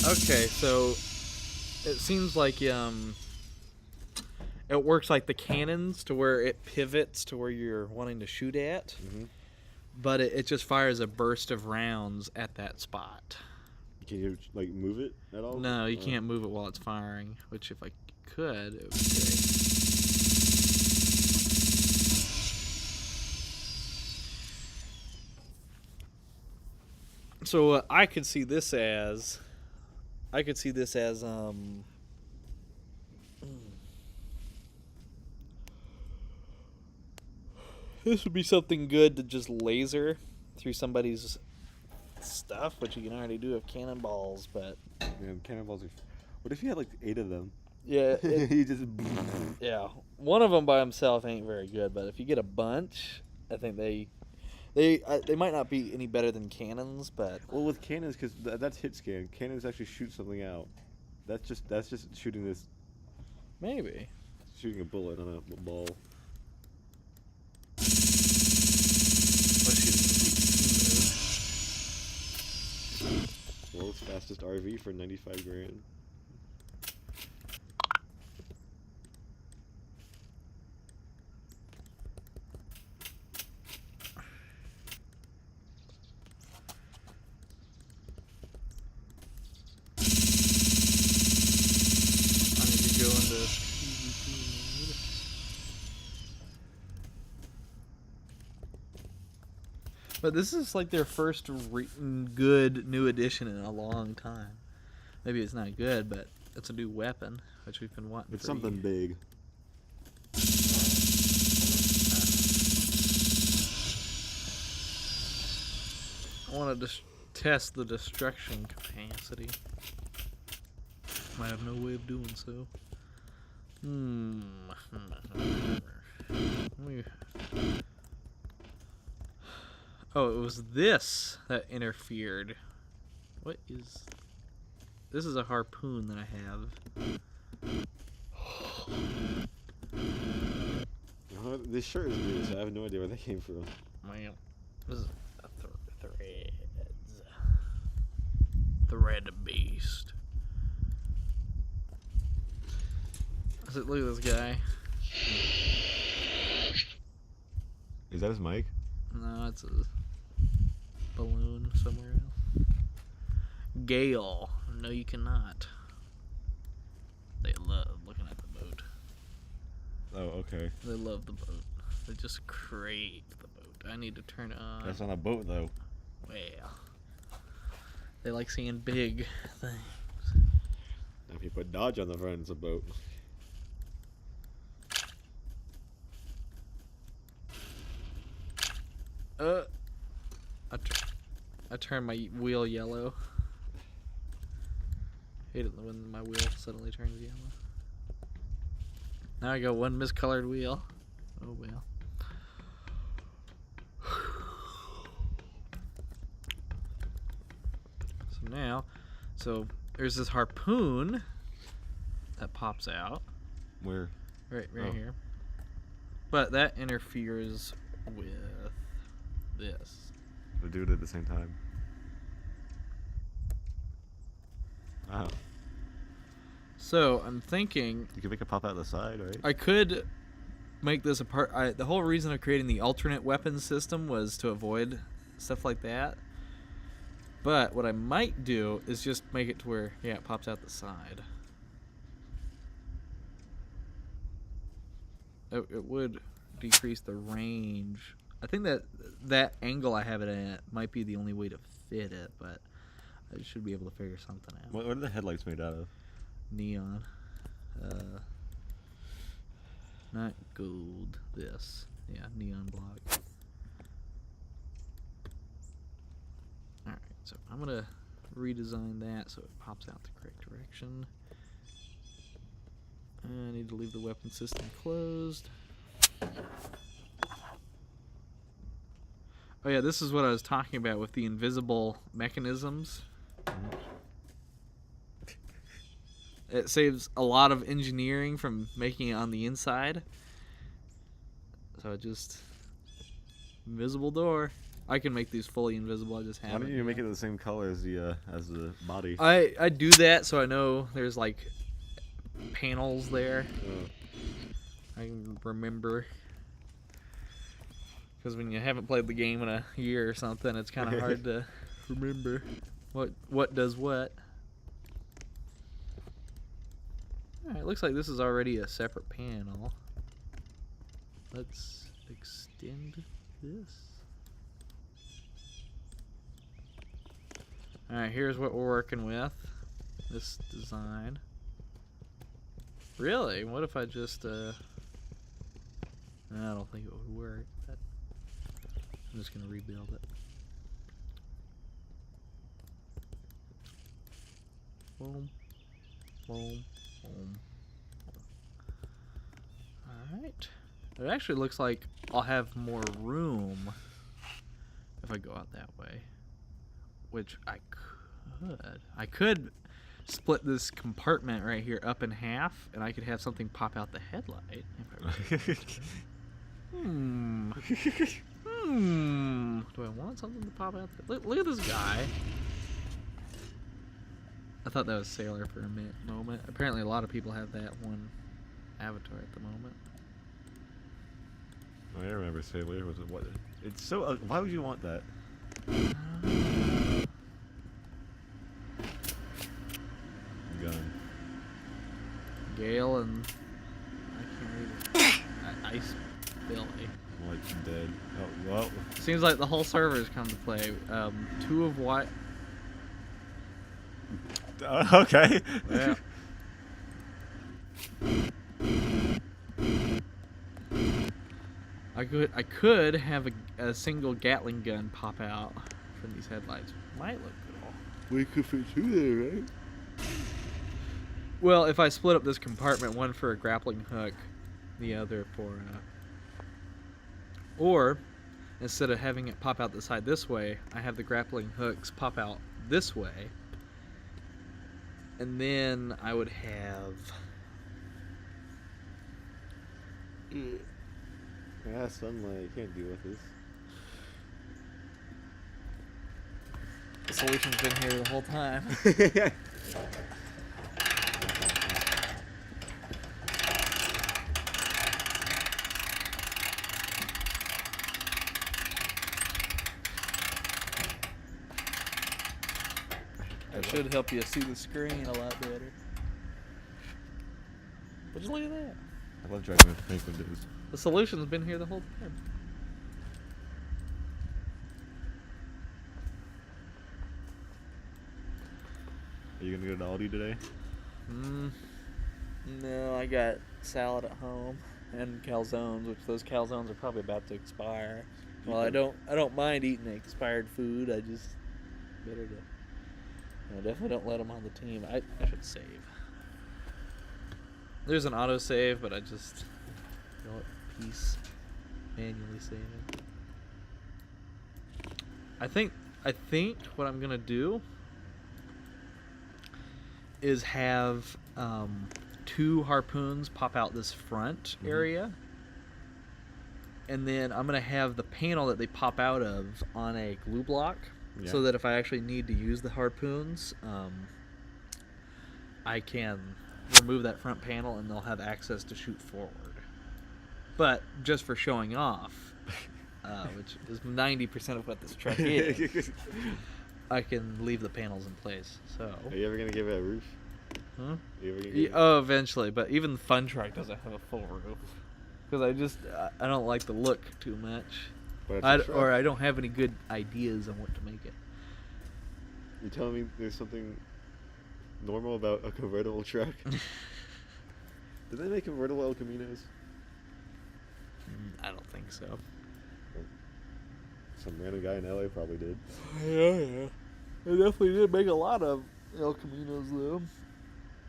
Okay, so it seems like it works like the cannons to where it pivots to where you're wanting to shoot at, Mm-hmm. but it just fires a burst of rounds at that spot. Can you like move it at all? No, you can't move it while it's firing, which if I could, it would be great. So I could see this as This would be something good to just laser through somebody's stuff, which you can already do with cannonballs, but Man, cannonballs are. What if you had like 8 of them? yeah, You just. yeah. One of them by himself ain't very good, but if you get a bunch, I think they might not be any better than cannons, but Well, with cannons, because that's hit scan. Cannons actually shoot something out. That's just shooting this, maybe. shooting a bullet on a ball. World's fastest RV for 95 grand. I need to go into PvP mode. But this is like their first good new addition in a long time. Maybe it's not good, but it's a new weapon, which we've been wanting. It's for something big. I want to test the destruction capacity. I have no way of doing so. Oh, it was this that interfered. What is... This is a harpoon that I have. This shirt is new, so I have no idea where that came from. Man, this is a threads. Thread beast. Look at this guy. Is that his mic? No, it's a balloon somewhere else. Gale. No, you cannot. They love looking at the boat. Oh, okay. They love the boat. They just crave the boat. I need to turn it on. That's on a boat, though. Well, they like seeing big things. Now if you put Dodge on the front, it's a boat. I turned my wheel yellow. Hate it when my wheel suddenly turns yellow. Now I got one miscolored wheel. Oh well. So there's this harpoon that pops out. Where? Right Oh. here. But that interferes with this. They do it at the same time. Wow. So I'm thinking You can make it pop out the side, right? I could make this a part. The whole reason of creating the alternate weapon system was to avoid stuff like that. But what I might do is just make it to where, yeah, it pops out the side. It would decrease the range. I think that angle I have it at might be the only way to fit it, but I should be able to figure something out. What are the headlights made out of? Neon. Not gold. This. Yeah, neon block. Alright, so I'm gonna redesign that so it pops out the correct direction. I need to leave the weapon system closed. Oh yeah, this is what I was talking about with the invisible mechanisms. It saves a lot of engineering from making it on the inside. So just invisible door. I can make these fully invisible. I just Why haven't. don't you make it the same color as the body? I do that so I know there's like panels there. I can remember. Because when you haven't played the game in a year or something, it's kind of hard to remember what does what. Alright, looks like this is already a separate panel. Let's extend this. Alright, here's what we're working with. This design. Really? What if I just, I don't think it would work, but I'm just gonna rebuild it. Boom, boom, boom. Alright. It actually looks like I'll have more room if I go out that way. Which I could. I could split this compartment right here up in half, and I could have something pop out the headlight. If I really Do I want something to pop out? Look at this guy. I thought that was Sailor for a moment. Apparently a lot of people have that one avatar at the moment. I remember Sailor. Was it what? It's so. Why would you want that? Gun. Gale and I can't read it. Ice Billy. Like dead. Oh well. Seems like the whole server's come to play. 2 of what? Okay. Yeah. I could have a single Gatling gun pop out from these headlights. Might look cool. We could fit 2 there, right? Well, if I split up this compartment, one for a grappling hook, the other for or instead of having it pop out the side this way, I have the grappling hooks pop out this way. And then I would have Yeah, sunlight. You can't deal with this. the solution's been here the whole time. That should help you see the screen a lot better. But just look at that. I love driving with pink windows. The solution's been here the whole time. Are you gonna go to Aldi today? No, I got salad at home and calzones, which those calzones are probably about to expire. Well, I don't mind eating expired food. I just better to. Definitely don't let them on the team. I should save. There's an auto save, but I just go at peace, manually saving. I think what I'm gonna do is have 2 harpoons pop out this front area, and then I'm gonna have the panel that they pop out of on a glue block. Yeah. So that if I actually need to use the harpoons, I can remove that front panel and they'll have access to shoot forward. But just for showing off, which is 90% of what this truck is, I can leave the panels in place. So. Are you ever gonna give it a roof? Huh? Are you ever gonna give Oh, eventually. But even the Fun Truck doesn't have a full roof because I don't like the look too much. But it's a truck. Or I don't have any good ideas on what to make it. You telling me there's something normal about a convertible truck? Did they make convertible El Caminos? I don't think so. Some random guy in LA probably did. Yeah. They definitely did make a lot of El Caminos, though.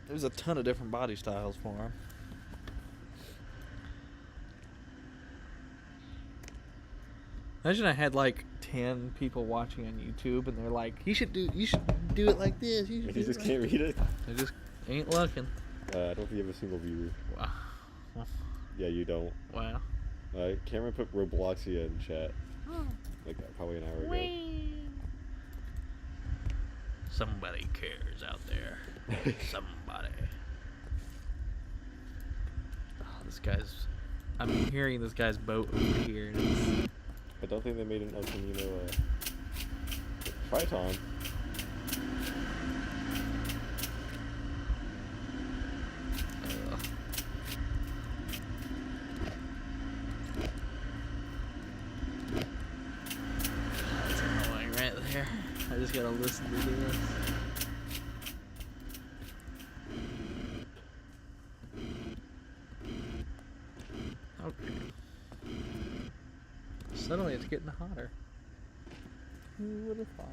There's a ton of different body styles for them. Imagine I had like 10 people watching on YouTube, and they're like, "You should do it like this." You You just can't read it? They just ain't looking. I don't think you have a single viewer. Wow. Yeah, you don't. Wow. Cameron put Robloxia in chat. Like probably an hour ago. Somebody cares out there. Somebody. Oh, this guy's. I'm hearing this guy's boat over here. And it's, I don't think they made an El Camino Triton. That's annoying right there. I just gotta listen to this. Okay. Suddenly it's getting hotter. Who would have thought?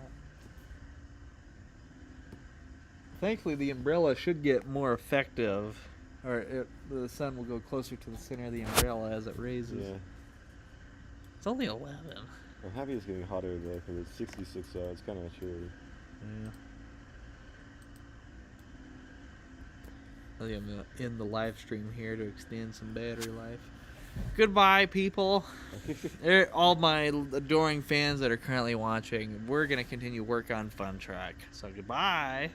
Thankfully, the umbrella should get more effective, or the sun will go closer to the center of the umbrella as it raises. Yeah. It's only 11. I'm happy it's getting hotter though, because it's 66 out. It's kind of chilly. Yeah. I think I'm gonna end the live stream here to extend some battery life. Goodbye, people. All my adoring fans that are currently watching. We're gonna continue work on Fun Track. So goodbye.